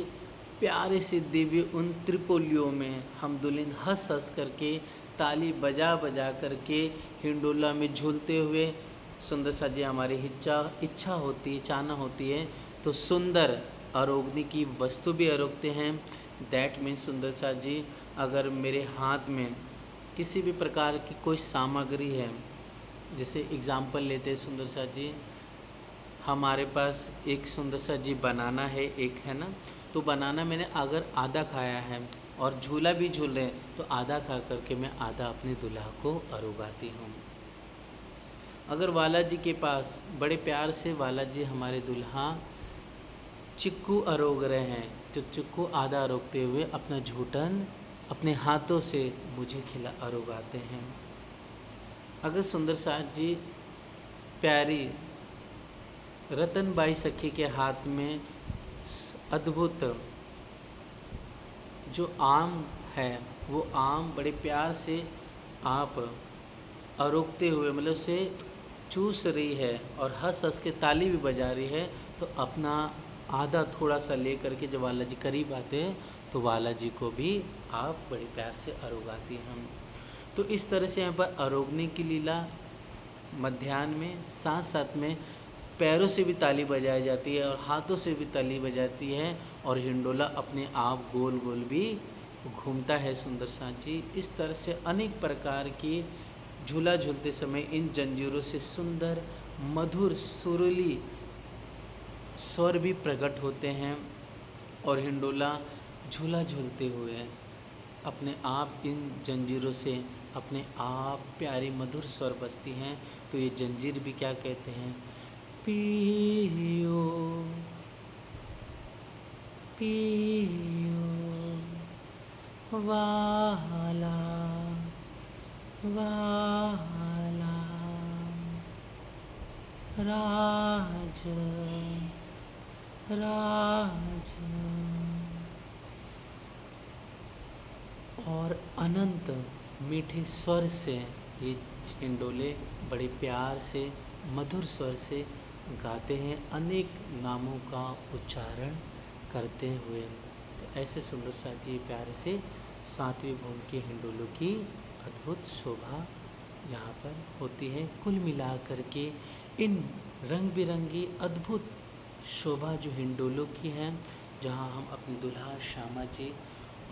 प्यारे से दिव्य उन त्रिपोलियों में हम दुल्हन हंस हंस करके ताली बजा बजा करके हिंडोला में झूलते हुए सुंदर सा जी हमारी इच्छा होती है, चाहना होती है तो सुंदर आरोगनी की वस्तु भी आरोगते हैं। दैट मीन्स सुंदर सा जी अगर मेरे हाथ में किसी भी प्रकार की कोई सामग्री है, जैसे एग्जाम्पल लेते हैं सुंदर सा जी, हमारे पास एक सुंदर सा जी बनाना है एक, है ना, तो बनाना मैंने अगर आधा खाया है और झूला भी झूल रहे हैं तो आधा खा करके मैं आधा अपने दूल्हा को अरुगाती हूँ। अगर वाला जी के पास बड़े प्यार से वाला जी हमारे दूल्हा चिक्कू अरोग रहे हैं तो चिक्कू आधा अरोगते हुए अपना झूठन अपने हाथों से मुझे अरोगाते हैं। अगर सुंदर साज जी प्यारी रतनबाई सखी के हाथ में अद्भुत जो आम है वो आम बड़े प्यार से आप अरोगते हुए मतलब से चूस रही है और हंस हंस के ताली भी बजा रही है तो अपना आधा थोड़ा सा ले करके जब वाला जी करीब आते हैं तो वाला जी को भी आप बड़े प्यार से अरोगाती हैं। तो इस तरह से यहाँ पर अरोगने की लीला मध्याह्न में साथ साथ में पैरों से भी ताली बजाई जाती है और हाथों से भी ताली बजाती है और हिंडोला अपने आप गोल गोल भी घूमता है सुंदर साथ जी। इस तरह से अनेक प्रकार की झूला झूलते समय इन जंजीरों से सुंदर मधुर सुरीली स्वर भी प्रकट होते हैं और हिंडोला झूला झूलते हुए अपने आप इन जंजीरों से अपने आप प्यारी मधुर स्वर बजती हैं। तो ये जंजीर भी क्या कहते हैं, पियो पियो वाला वाला राज राज और अनंत मीठे स्वर से ये हिंडोले बड़े प्यार से मधुर स्वर से गाते हैं, अनेक नामों का उच्चारण करते हुए। तो ऐसे सुंदर सा जी प्यारे से सातवीं भूमि के हिंडोलों की अद्भुत शोभा यहाँ पर होती है। कुल मिलाकर के इन रंग बिरंगी अद्भुत शोभा जो हिंडोलों की है, जहाँ हम अपने दुल्हा श्यामा जी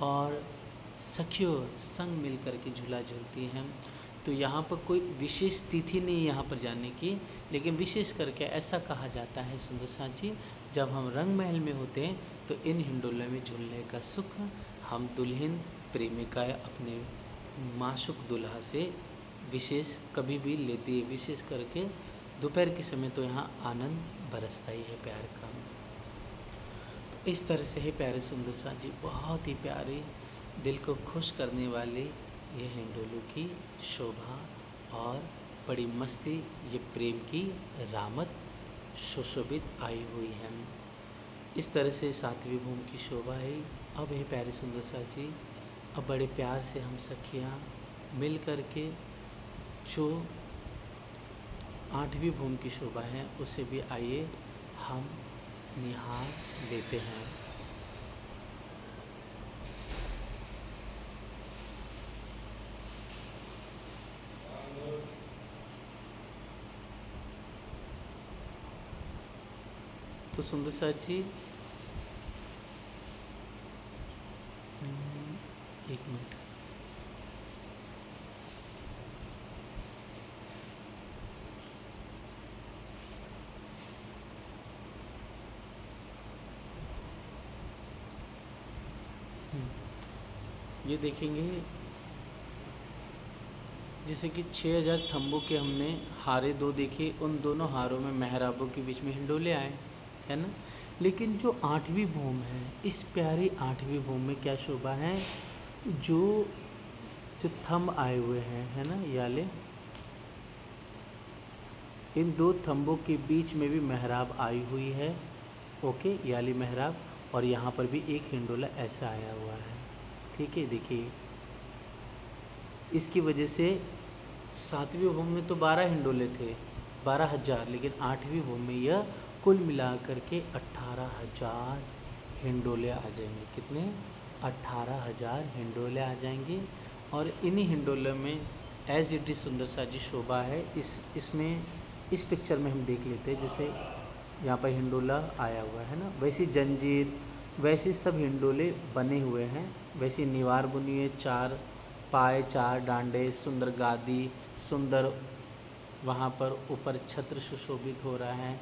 और सखियों संग मिल कर के झूला झूलती हैं। तो यहाँ पर कोई विशेष तिथि नहीं यहाँ पर जाने की, लेकिन विशेष करके ऐसा कहा जाता है सुंदर साथ जी जब हम रंग महल में होते हैं तो इन हिंडोलों में झूलने का सुख हम दुल्हन प्रेमिका अपने माशूक दुल्हा से विशेष कभी भी लेती है। विशेष करके दोपहर के समय तो यहाँ आनंद बरसता ही है प्यार का। तो इस तरह से है प्यारे सुंदर साथ जी, बहुत ही प्यारी दिल को खुश करने वाली ये हिंडोलों की शोभा और बड़ी मस्ती ये प्रेम की रामत सुशोभित आई हुई है। इस तरह से सातवीं भूमि की शोभा है। अब है प्यारे सुंदर साथ जी, अब बड़े प्यार से हम सखियाँ मिल कर के जो आठवीं भूमि की शोभा है उसे भी आइए हम निहार लेते हैं। तो सुंदर साथ जी एक मिनट, ये देखेंगे जैसे कि 6000 थंबों के हमने हारे दो देखे, उन दोनों हारों में मेहराबों के बीच में हिंडोले आए, है ना। लेकिन जो आठवीं भूमि है, इस प्यारी आठवीं भूमि में क्या शोभा है, जो जो थंब आए हुए हैं, है ना, ये वाले, इन दो थंबों के बीच में भी मेहराब आई हुई है। ओके, ये वाली मेहराब, और यहाँ पर भी एक हिंडोला ऐसा आया हुआ है। ठीक है, देखिए इसकी वजह से 7वीं होम में तो 12 हिंडोले थे, 12,000, लेकिन 8वीं होम में यह कुल मिलाकर के 18,000 हिंडोले आ जाएंगे। कितने? 18,000 हिंडोले आ जाएंगे। और इन्हीं हिंडोले में एज इट इज़ सुंदर साजी शोभा है। इसमें इस पिक्चर में हम देख लेते हैं, जैसे यहाँ पर हिंडोला आया हुआ है ना, वैसी जंजीर, वैसे सब हिंडोले बने हुए हैं, वैसी निवार बुनी है, 4 पाए, 4 डांडे, सुंदर गादी, सुंदर वहाँ पर ऊपर छत्र सुशोभित हो रहा है,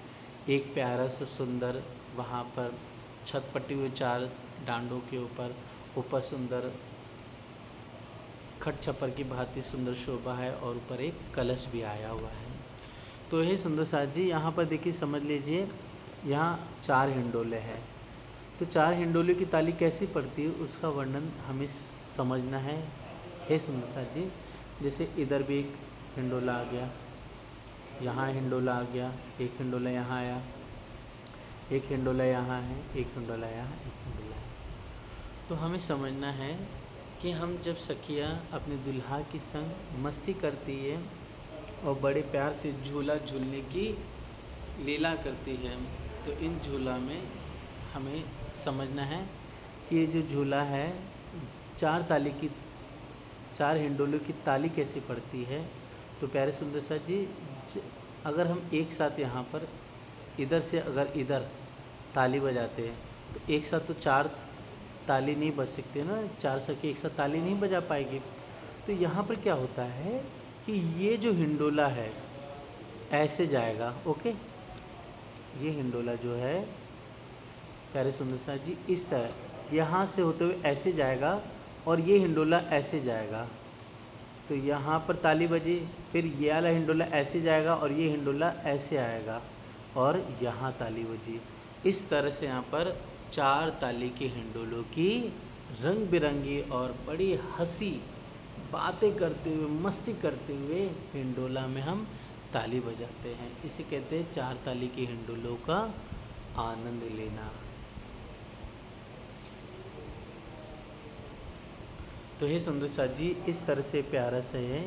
एक प्यारा सा सुंदर वहाँ पर छत पट्टी हुई 4 डांडों के ऊपर सुंदर खट छपर की भांति सुंदर शोभा है, और ऊपर एक कलश भी आया हुआ है। तो हे सुंदर साज जी, यहाँ पर देखिए, समझ लीजिए यहाँ 4 हिंडोले हैं। तो 4 हिंडोले की ताली कैसी पड़ती है उसका वर्णन हमें समझना है। हे सुंदर साज जी, जैसे इधर भी एक हिंडोला आ गया, यहाँ हिंडोला आ गया, एक हिंडोला यहाँ आया, एक हिंडोला यहाँ है, एक हिंडोला यहाँ, एक हिंडोला है। तो हमें समझना है कि हम जब सखियाँ अपने दुल्हा की संग मस्ती करती है और बड़े प्यार से झूला झूलने की लीला करती है, तो इन झूला में हमें समझना है कि ये जो झूला है 4 हिंडोलों की ताली कैसे पड़ती है। तो प्यारे सुंदर सा जी, अगर हम एक साथ यहाँ पर इधर से अगर इधर ताली बजाते हैं तो एक साथ तो 4 ताली नहीं बज सकते ना, 4 सखी एक साथ ताली नहीं बजा पाएगी। तो यहाँ पर क्या होता है कि ये जो हिंडोला है ऐसे जाएगा। ओके, ये हिंडोला जो है प्यारे सुंदर सा जी इस तरह यहाँ से होते हुए ऐसे जाएगा, और ये हिंडोला ऐसे जाएगा। तो यहाँ पर ताली बजी, फिर ये वाला हिंडोला ऐसे जाएगा और ये हिंडोला ऐसे आएगा, और यहाँ ताली बजी। इस तरह से यहाँ पर 4 ताली के हिंडोलों की रंग बिरंगी और बड़ी हंसी बातें करते हुए, मस्ती करते हुए हिंडोला में हम ताली बजाते हैं। इसे कहते हैं 4 ताली के हिंडोलों का आनंद लेना। तो हे सुंदर सा जी, इस तरह से प्यारा से ये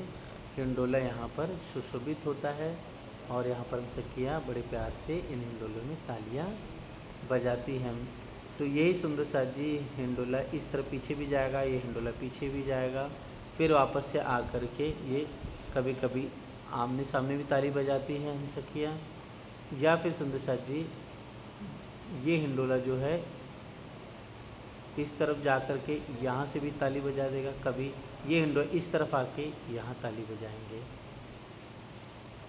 हिंडोला यहाँ पर सुशोभित होता है, और यहाँ पर हम सखियाँ बड़े प्यार से इन हिंडोलों में तालियाँ बजाती हैं। तो यही सुंदर सा जी हिंडोला इस तरह पीछे भी जाएगा, ये हिंडोला पीछे भी जाएगा, फिर वापस से आकर के ये कभी कभी आमने सामने भी ताली बजाती हैं हम सखियाँ, या फिर सुंदर सा जी ये हिंडोला जो है इस तरफ जा कर के यहाँ से भी ताली बजा देगा, कभी ये हिंडोला इस तरफ आके यहाँ ताली बजाएंगे।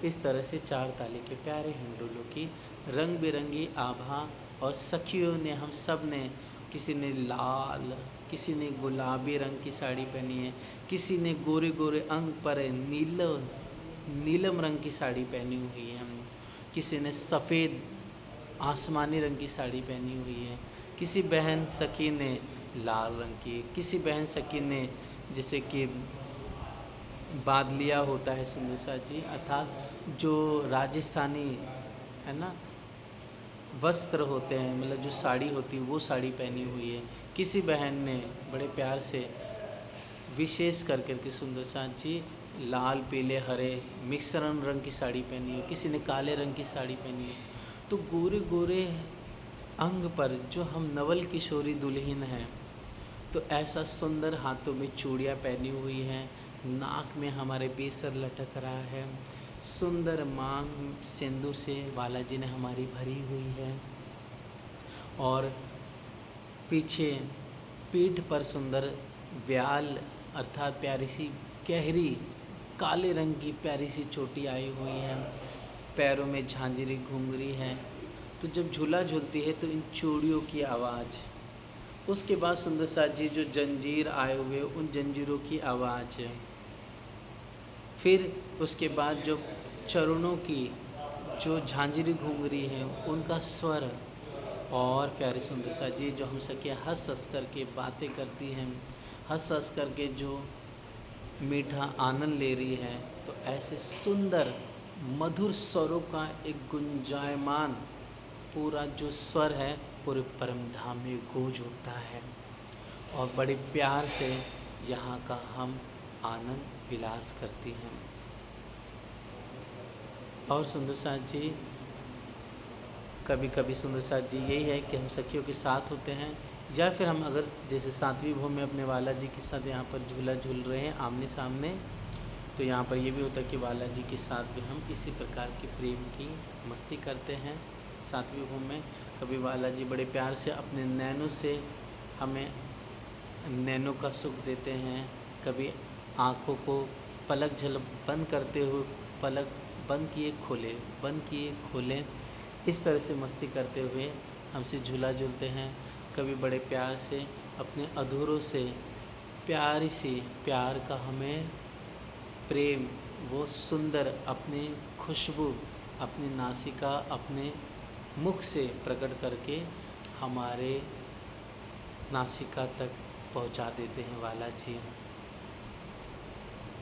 इस तरह से 4 ताली के प्यारे हिंडोलों की रंग बिरंगी आभा, और सखियों ने, हम सब ने, किसी ने लाल, किसी ने गुलाबी रंग की साड़ी पहनी है, किसी ने गोरे गोरे अंग पर नीलम रंग की साड़ी पहनी हुई है, किसी ने सफ़ेद आसमानी रंग की साड़ी पहनी हुई है, किसी बहन सखी ने लाल रंग की, किसी बहन सखी ने जैसे कि बादलिया होता है सुंदर सा जी, अर्थात जो राजस्थानी है ना वस्त्र होते हैं, मतलब जो साड़ी होती है वो साड़ी पहनी हुई है। किसी बहन ने बड़े प्यार से विशेष कर के सुंदर सा जी लाल पीले हरे मिश्रण रंग की साड़ी पहनी है, किसी ने काले रंग की साड़ी पहनी है। तो गोरे गोरे अंग पर जो हम नवल किशोरी दुल्हन हैं, तो ऐसा सुंदर हाथों में चूड़ियाँ पहनी हुई हैं, नाक में हमारे बेसर लटक रहा है, सुंदर मांग सिंदूर से बालाजी ने हमारी भरी हुई है, और पीछे पीठ पर सुंदर व्याल अर्थात प्यारी सी गहरी काले रंग की प्यारी सी चोटी आई हुई है, पैरों में झांझरी घुंघरी है। तो जब झूला झूलती है तो इन चूड़ियों की आवाज़, उसके बाद सुंदर साज जी जो जंजीर आए हुए उन जंजीरों की आवाज़, फिर उसके बाद जो चरणों की जो झांझरी घुंघरी है उनका स्वर, और प्यारे सुंदर सा जी जो हम सके हंस हंस करके बातें करती हैं, हंस हंस करके जो मीठा आनंद ले रही है, तो ऐसे सुंदर मधुर स्वरों का एक गुंजायमान पूरा जो स्वर है पूरे परम धाम में गूंज उठता है और बड़े प्यार से यहाँ का हम आनंद विलास करती हैं। और सुंदर साथ जी, कभी कभी सुंदर साथ जी यही है कि हम सखियों के साथ होते हैं, या फिर हम अगर जैसे 7वीं भोग में अपने बाला जी के साथ यहाँ पर झूला झूल रहे हैं आमने सामने, तो यहाँ पर ये भी होता है कि बाला जी के साथ भी हम इसी प्रकार की प्रेम की मस्ती करते हैं। 7वीं भोग में कभी बाला जी बड़े प्यार से अपने नैनों से हमें नैनों का सुख देते हैं, कभी आँखों को पलक झलक बंद करते हुए पलक बंद किए खोले, बंद किए खोले, इस तरह से मस्ती करते हुए हमसे झूला झूलते हैं। कभी बड़े प्यार से अपने अधूरों से प्यारी सी प्यार का हमें प्रेम, वो सुंदर अपनी खुशबू, अपनी नासिका, अपने मुख से प्रकट करके हमारे नासिका तक पहुंचा देते हैं बाला जी।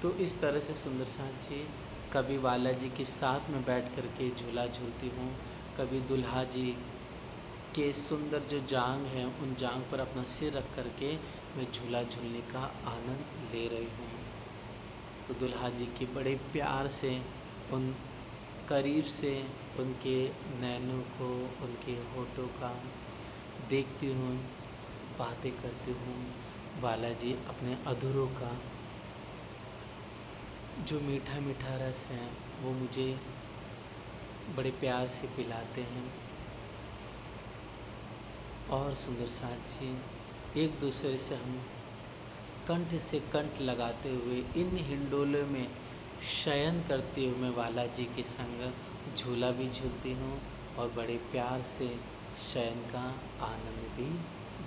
तो इस तरह से सुंदर साथ जी कभी बाला जी के साथ में बैठ कर के झूला झूलती हूँ, कभी दुल्हा जी के सुंदर जो जांग हैं उन जांग पर अपना सिर रख कर के मैं झूला झूलने का आनंद ले रही हूँ। तो दुल्हा जी के बड़े प्यार से उन करीब से उनके नैनों को, उनके होठों का देखती हूँ, बातें करती हूँ। बाला जी अपने अधूरों का जो मीठा मीठा रस है वो मुझे बड़े प्यार से पिलाते हैं। और सुंदर साथ जी एक दूसरे से हम कंठ से कंठ लगाते हुए इन हिंडोलों में शयन करते हुए मैं बाला जी के संग झूला भी झूलती हूँ और बड़े प्यार से शयन का आनंद भी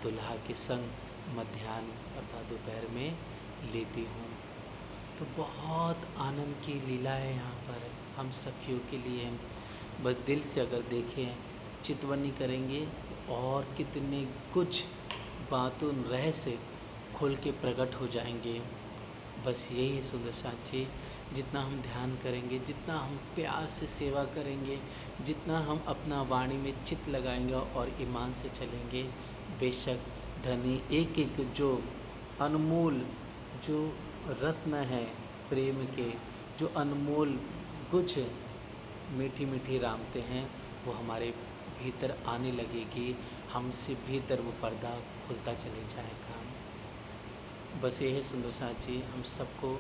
दुल्हा के संग मध्याह्न अर्थात दोपहर में लेती हूँ। तो बहुत आनंद की लीला है यहाँ पर हम सखियों के लिए। बस दिल से अगर देखें, चितवनी करेंगे और कितने कुछ बातों रहस्य खुल के प्रकट हो जाएंगे। बस यही है सुंदर साथी, जितना हम ध्यान करेंगे, जितना हम प्यार से सेवा करेंगे, जितना हम अपना वाणी में चित्त लगाएंगे और ईमान से चलेंगे, बेशक धनी एक एक जो अनमोल जो रत्न है प्रेम के, जो अनमोल कुछ मीठी मीठी रामते हैं वो हमारे भीतर आने लगेगी, हमसे भीतर वो पर्दा खुलता चले जाएगा। बस ये है सुंदर साथ जी, हम सबको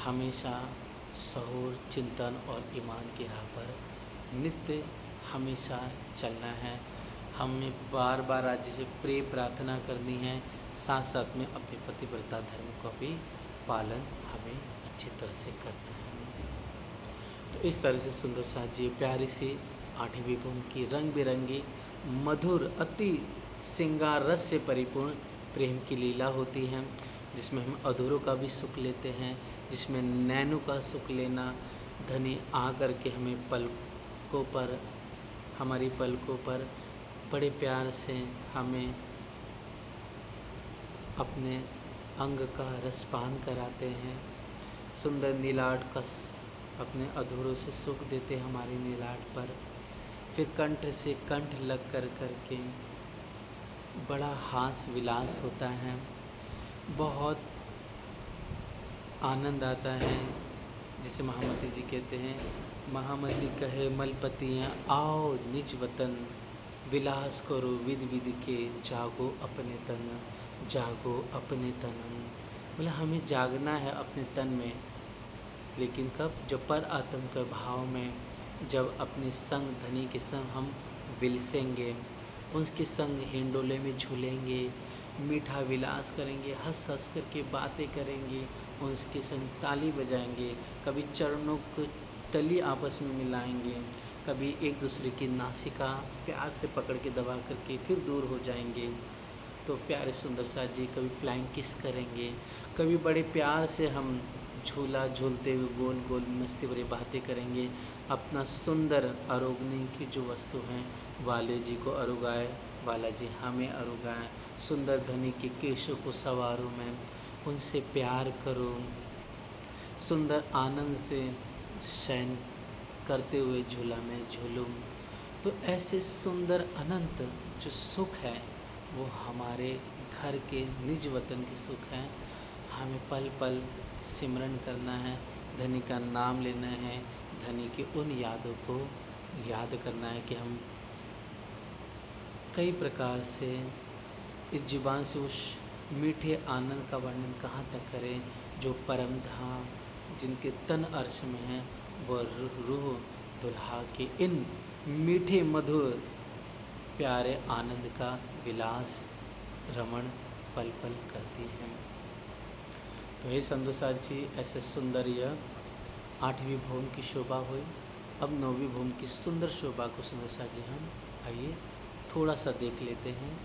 हमेशा सहूर, चिंतन और ईमान की राह पर नित्य हमेशा चलना है। हमें बार बार आज से प्रे प्रार्थना करनी है, साथ साथ में अपने पतिव्रता धर्म का भी पालन हमें अच्छी तरह से करना है। तो इस तरह से सुंदर साथ जी प्यारी सी 8वीं भूमि की रंग बिरंगी मधुर अति श्रृंगार रस से परिपूर्ण प्रेम की लीला होती है, जिसमें हम अधूरों का भी सुख लेते हैं, जिसमें नैनों का सुख लेना, धनी आ कर के हमें पलकों पर, हमारी पलकों पर बड़े प्यार से हमें अपने अंग का रसपान कराते हैं, सुंदर नीलाट का अपने अधूरों से सुख देते हमारी नीलाट पर, फिर कंठ से कंठ लग कर करके बड़ा हास विलास होता है, बहुत आनंद आता है। जिसे महामती जी कहते हैं, महामती कहे मलपतियाँ आओ निज वतन, विलास करो विध विध के, जागो अपने तन, जागो अपने तन। बोला हमें जागना है अपने तन में, लेकिन कब? जब पर आतंक भाव में, जब अपने संग धनी के संग हम विलसेंगे, उसके संग हिंडोले में झूलेंगे, मीठा विलास करेंगे, हंस हंस करके बातें करेंगे, उसके संग ताली बजाएंगे, कभी चरणों को तली आपस में मिलाएंगे, कभी एक दूसरे की नासिका प्यार से पकड़ के दबा करके फिर दूर हो जाएंगे। तो प्यारे सुंदर साथ जी कभी फ्लाइंग किस करेंगे, कभी बड़े प्यार से हम झूला झूलते हुए गोल गोल मस्ती भरी बातें करेंगे, अपना सुंदर आरोगने की जो वस्तु हैं वाले जी को अरुगाए, वाला जी हमें अरुगाएं, सुंदर धनी के केशों को सवारूं मैं, उनसे प्यार करूं, सुंदर आनंद से शयन करते हुए झूला में झूलूं। तो ऐसे सुंदर अनंत जो सुख है वो हमारे घर के निज वतन के सुख हैं। हमें पल पल सिमरन करना है, धनी का नाम लेना है, धनी की उन यादों को याद करना है कि हम कई प्रकार से इस जुबान से उस मीठे आनंद का वर्णन कहाँ तक करें जो परम धाम जिनके तन अर्श में है, वह रूह दुल्हा के इन मीठे मधुर प्यारे आनंद का विलास रमण पल पल करती हैं। तो हे संतोषाथ जी, ऐसे सुंदर यह 8वीं भूमि की शोभा हुई। अब 9वीं भूमि की सुंदर शोभा को संतोषाथ जी हम आइए थोड़ा सा देख लेते हैं।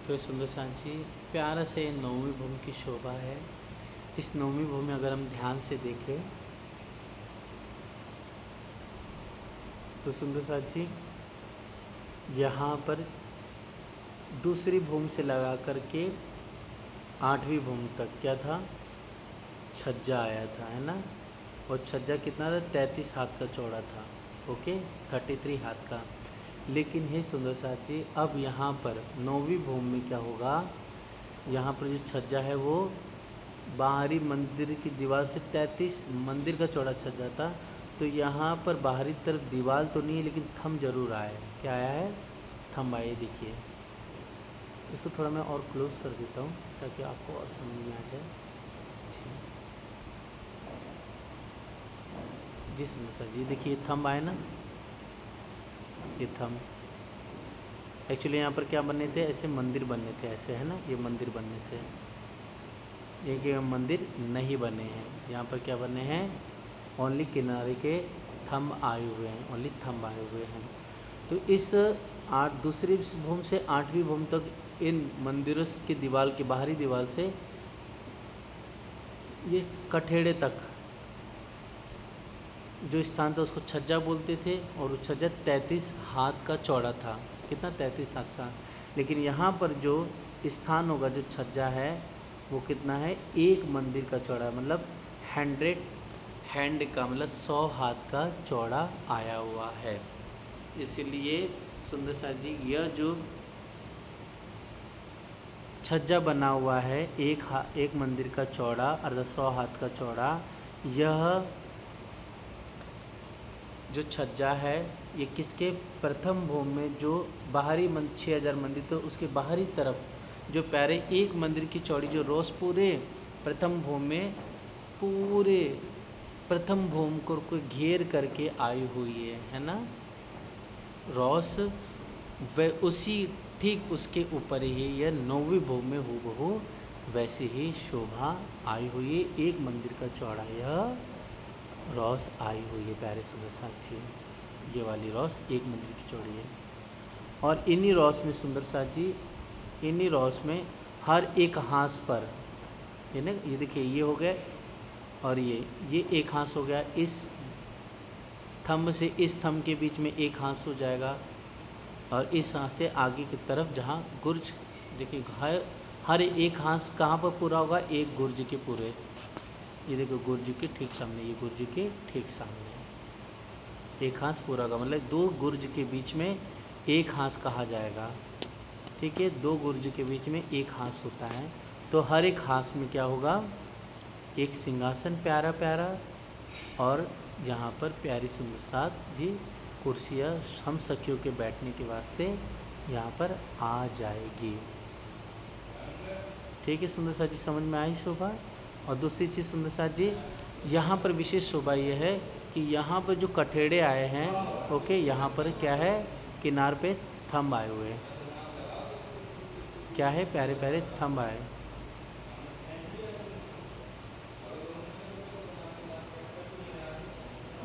तो संतोषाथ जी, प्यारा से 9वीं भूमि की शोभा है। इस 9वीं भूमि अगर हम ध्यान से देखें तो संतोषाथ जी यहाँ पर दूसरी भूमि से लगा करके 8वीं भूमि तक क्या था, छज्जा आया था, है ना। और छज्जा कितना था, 33 हाथ का चौड़ा था। ओके, 33 हाथ का। लेकिन हे संतोषाथ जी, अब यहाँ पर 9वीं भूमि में क्या होगा, यहाँ पर जो छज्जा है वो बाहरी मंदिर की दीवार से 33 मंदिर का चौड़ा छज्जा था। तो यहाँ पर बाहरी तरफ दीवार तो नहीं है लेकिन थंब जरूर आया है। क्या आया है, थंब आए, देखिए। इसको थोड़ा मैं और क्लोज कर देता हूँ ताकि आपको और समझ में आ जाए। जी संतोषाथ जी, देखिए थंब आए ना, ये थंब। एक्चुअली यहाँ पर क्या बनने थे, ऐसे मंदिर बनने थे, ऐसे, है ना, ये मंदिर बनने थे। ये मंदिर नहीं बने हैं, यहाँ पर क्या बने हैं, ओनली किनारे के थंब आए हुए हैं, ओनली थंब आए हुए हैं। तो इस दूसरी भूमि से 8वीं भूमि तक इन मंदिरों की दीवार की बाहरी दीवार से ये कठेड़े तक जो स्थान था उसको छज्जा बोलते थे। और वो छज्जा 33 हाथ का चौड़ा था। कितना, 33 हाथ का। लेकिन यहाँ पर जो स्थान होगा, जो छज्जा है, वो कितना है, एक मंदिर का चौड़ा, मतलब 100 हैंड का, मतलब 100 हाथ का चौड़ा आया हुआ है। इसलिए संतोषाथ जी, यह जो छज्जा बना हुआ है एक मंदिर का चौड़ा अर्थात 100 हाथ का चौड़ा, यह जो छज्जा है ये किसके, प्रथम भूमि में जो बाहरी 6000 मंदिर, तो उसके बाहरी तरफ जो प्यारे एक मंदिर की चौड़ी जो रोस पूरे प्रथम भूमि में, पूरे प्रथम भूमि को घेर करके आई हुई है ना, रोस। व उसी ठीक उसके ऊपर ही यह 9वीं भूमि में हूबहू वैसे ही शोभा आई हुई है। एक मंदिर का चौड़ा यह रॉस आई हुई है प्यारे संतोषाथ जी। ये वाली रॉस एक मंदिर की चौड़ी है। और इन्हीं रॉस में संतोषाथ जी, इन्हीं रॉस में हर एक हांस पर, ये ना, ये देखिए, ये हो गया और ये एक हांस हो गया। इस थंब से इस थंब के बीच में एक हांस हो जाएगा। और इस हांस से आगे की तरफ जहाँ गुर्ज, देखिए हर एक हांस कहाँ पर पूरा होगा, एक गुर्ज के पूरे। ये देखो गुर्ज के ठीक सामने, ये गुर्ज के ठीक सामने एक हांस पूरा होगा, मतलब 2 गुर्ज के बीच में एक हांस कहा जाएगा। ठीक है, 2 गुर्ज के बीच में एक हांस होता है। तो हर एक हांस में क्या होगा, एक सिंहासन प्यारा प्यारा, और यहाँ पर प्यारी संतोषाथ जी कुर्सियाँ हम सखियों के बैठने के वास्ते यहाँ पर आ जाएगी। ठीक है संतोषाथ जी, समझ में आई शोभा। और दूसरी चीज़ संतोषाथ जी, यहाँ पर विशेष शोभा ये है कि यहाँ पर जो कठेड़े आए हैं, ओके, यहाँ पर क्या है, किनार पे थंब आए हुए हैं। क्या है, प्यारे प्यारे थंब आए।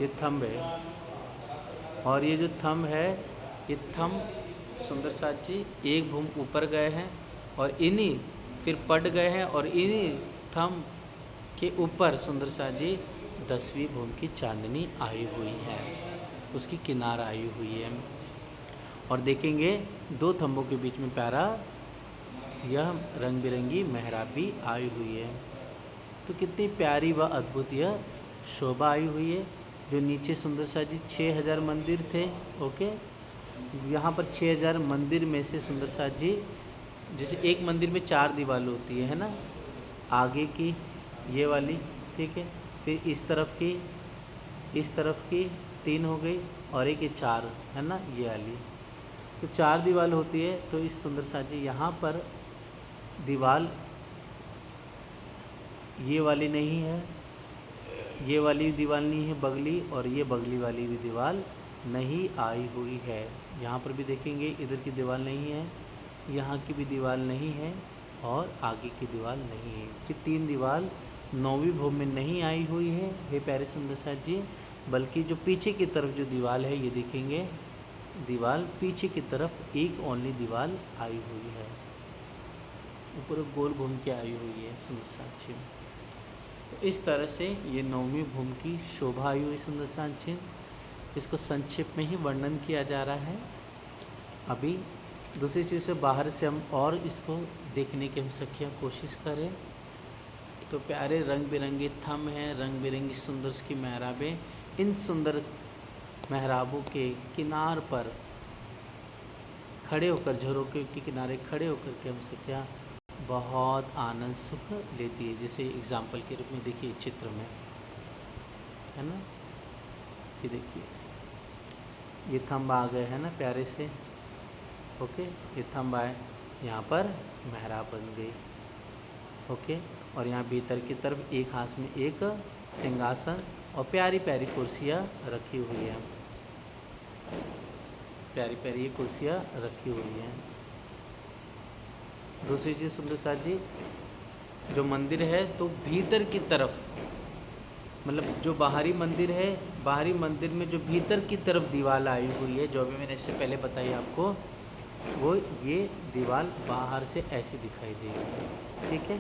ये थंब है, और ये जो थंब है, ये थंब संतोषाथ जी एक भूमि ऊपर गए हैं, और इन्हीं फिर पट गए हैं और इन थंब के ऊपर सुंदर सा जी 10वीं भूमि की चांदनी आई हुई है, उसकी किनार आई हुई है। और देखेंगे 2 थंबों के बीच में प्यारा यह रंग बिरंगी मेहराब भी आई हुई है। तो कितनी प्यारी व अद्भुत यह शोभा आई हुई है। जो नीचे सुंदर सा जी 6000 मंदिर थे, ओके, यहाँ पर 6000 मंदिर में से सुंदर सा जी, जैसे एक मंदिर में 4 दीवार होती है ना, आगे की ये वाली, ठीक है, फिर इस तरफ की 3 हो गई और एक ये 4 है ना, ये वाली, तो 4 दीवार होती है। तो इस सुंदर सा जी यहाँ पर दीवार ये वाली नहीं है, ये वाली दीवार नहीं है बगली, और ये बगली वाली भी दीवार नहीं आई हुई है। यहाँ पर भी देखेंगे इधर की दीवार नहीं है, यहाँ की भी दीवार नहीं है, और आगे की दीवार नहीं है। कि 3 दीवार 9वीं भूमि में नहीं आई हुई है हे प्यारे सुंदर सा जी, बल्कि जो पीछे की तरफ जो दीवार है, ये देखेंगे दीवार पीछे की तरफ एक ओनली दीवार आई हुई है, ऊपर गोल घूम के आई हुई है सुंदर सा जी। तो इस तरह से ये 9वीं भूमि की शोभा आई हुई सुंदर सा जी, इसको संक्षेप में ही वर्णन किया जा रहा है। अभी दूसरी चीज़ से बाहर से हम और इसको देखने की हम सखियाँ कोशिश करें। तो प्यारे रंग बिरंगे थंब हैं, रंग बिरंगी सुंदर की मेहराबें, इन सुंदर मेहराबों के किनार पर खड़े होकर, झरोके के किनारे खड़े होकर के हमसे क्या बहुत आनंद सुख लेती है। जैसे एग्जाम्पल के रूप में देखिए चित्र में, है ना, ये देखिए ये थंब आ गए हैं ना प्यारे से, ओके, ये थंब आए, यहाँ पर मेहराब बन गई, ओके, और यहाँ भीतर की तरफ एक हाथ में एक सिंहासन और प्यारी प्यारी कुर्सियाँ रखी हुई हैं, प्यारी प्यारी ये कुर्सियाँ रखी हुई हैं। दूसरी चीज़ सुंदर साथ जी, जो मंदिर है तो भीतर की तरफ, मतलब जो बाहरी मंदिर है, बाहरी मंदिर में जो भीतर की तरफ दीवार आई हुई है, जो अभी मैंने इससे पहले बताई आपको, वो ये दीवार बाहर से ऐसी दिखाई दे रही है, ठीक है,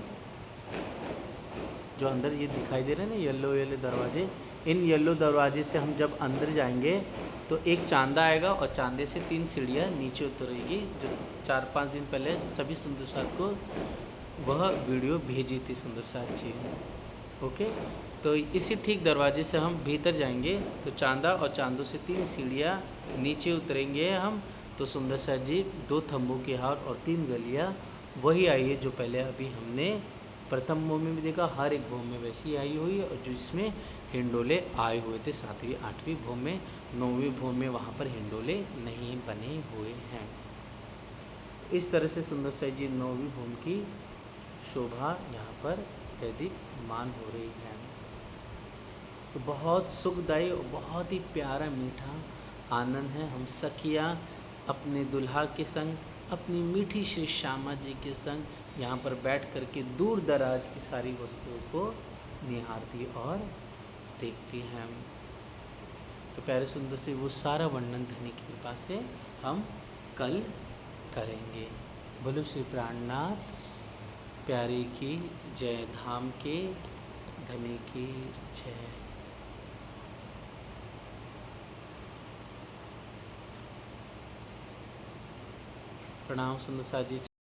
जो अंदर ये दिखाई दे रहे हैं ना येलो येलो दरवाजे, इन येलो दरवाजे से हम जब अंदर जाएंगे तो एक चांदा आएगा और चांदे से 3 सीढ़ियाँ नीचे उतरेगी, जो 4-5 दिन पहले सभी सुंदर साथ को वह वीडियो भेजी थी सुंदर साथ जी, ओके। तो इसी ठीक दरवाजे से हम भीतर जाएंगे तो चांदा और चांदों से 3 सीढ़ियाँ नीचे उतरेंगे हम, तो सुंदर सा जी 2 थंबों के हार और 3 गलियाँ वही आई है जो पहले अभी हमने प्रथम भूमि में देखा, हर एक भूमि में वैसी आई हुई है, और जिसमें हिंडोले आए हुए थे 7वीं 8वीं भूमि में, 9वीं भूमि में वहाँ पर हिंडोले नहीं बने हुए हैं। इस तरह से सुंदर सा जी 9वीं भूमि की शोभा यहाँ पर अत्यधिकमान हो रही है। तो बहुत सुखदायी और बहुत ही प्यारा मीठा आनंद है। हम सखियाँ अपने दुल्हा के संग, अपनी मीठी श्री श्यामा जी के संग यहाँ पर बैठ कर के दूर दराज की सारी वस्तुओं को निहारती और देखती हैं। तो प्यारे सुंदर से वो सारा वर्णन धनी की कृपा से हम कल करेंगे। बोलो श्री प्राणनाथ प्यारे की जय, धाम के धनी की जय। प्रणाम सुंदर सा जी।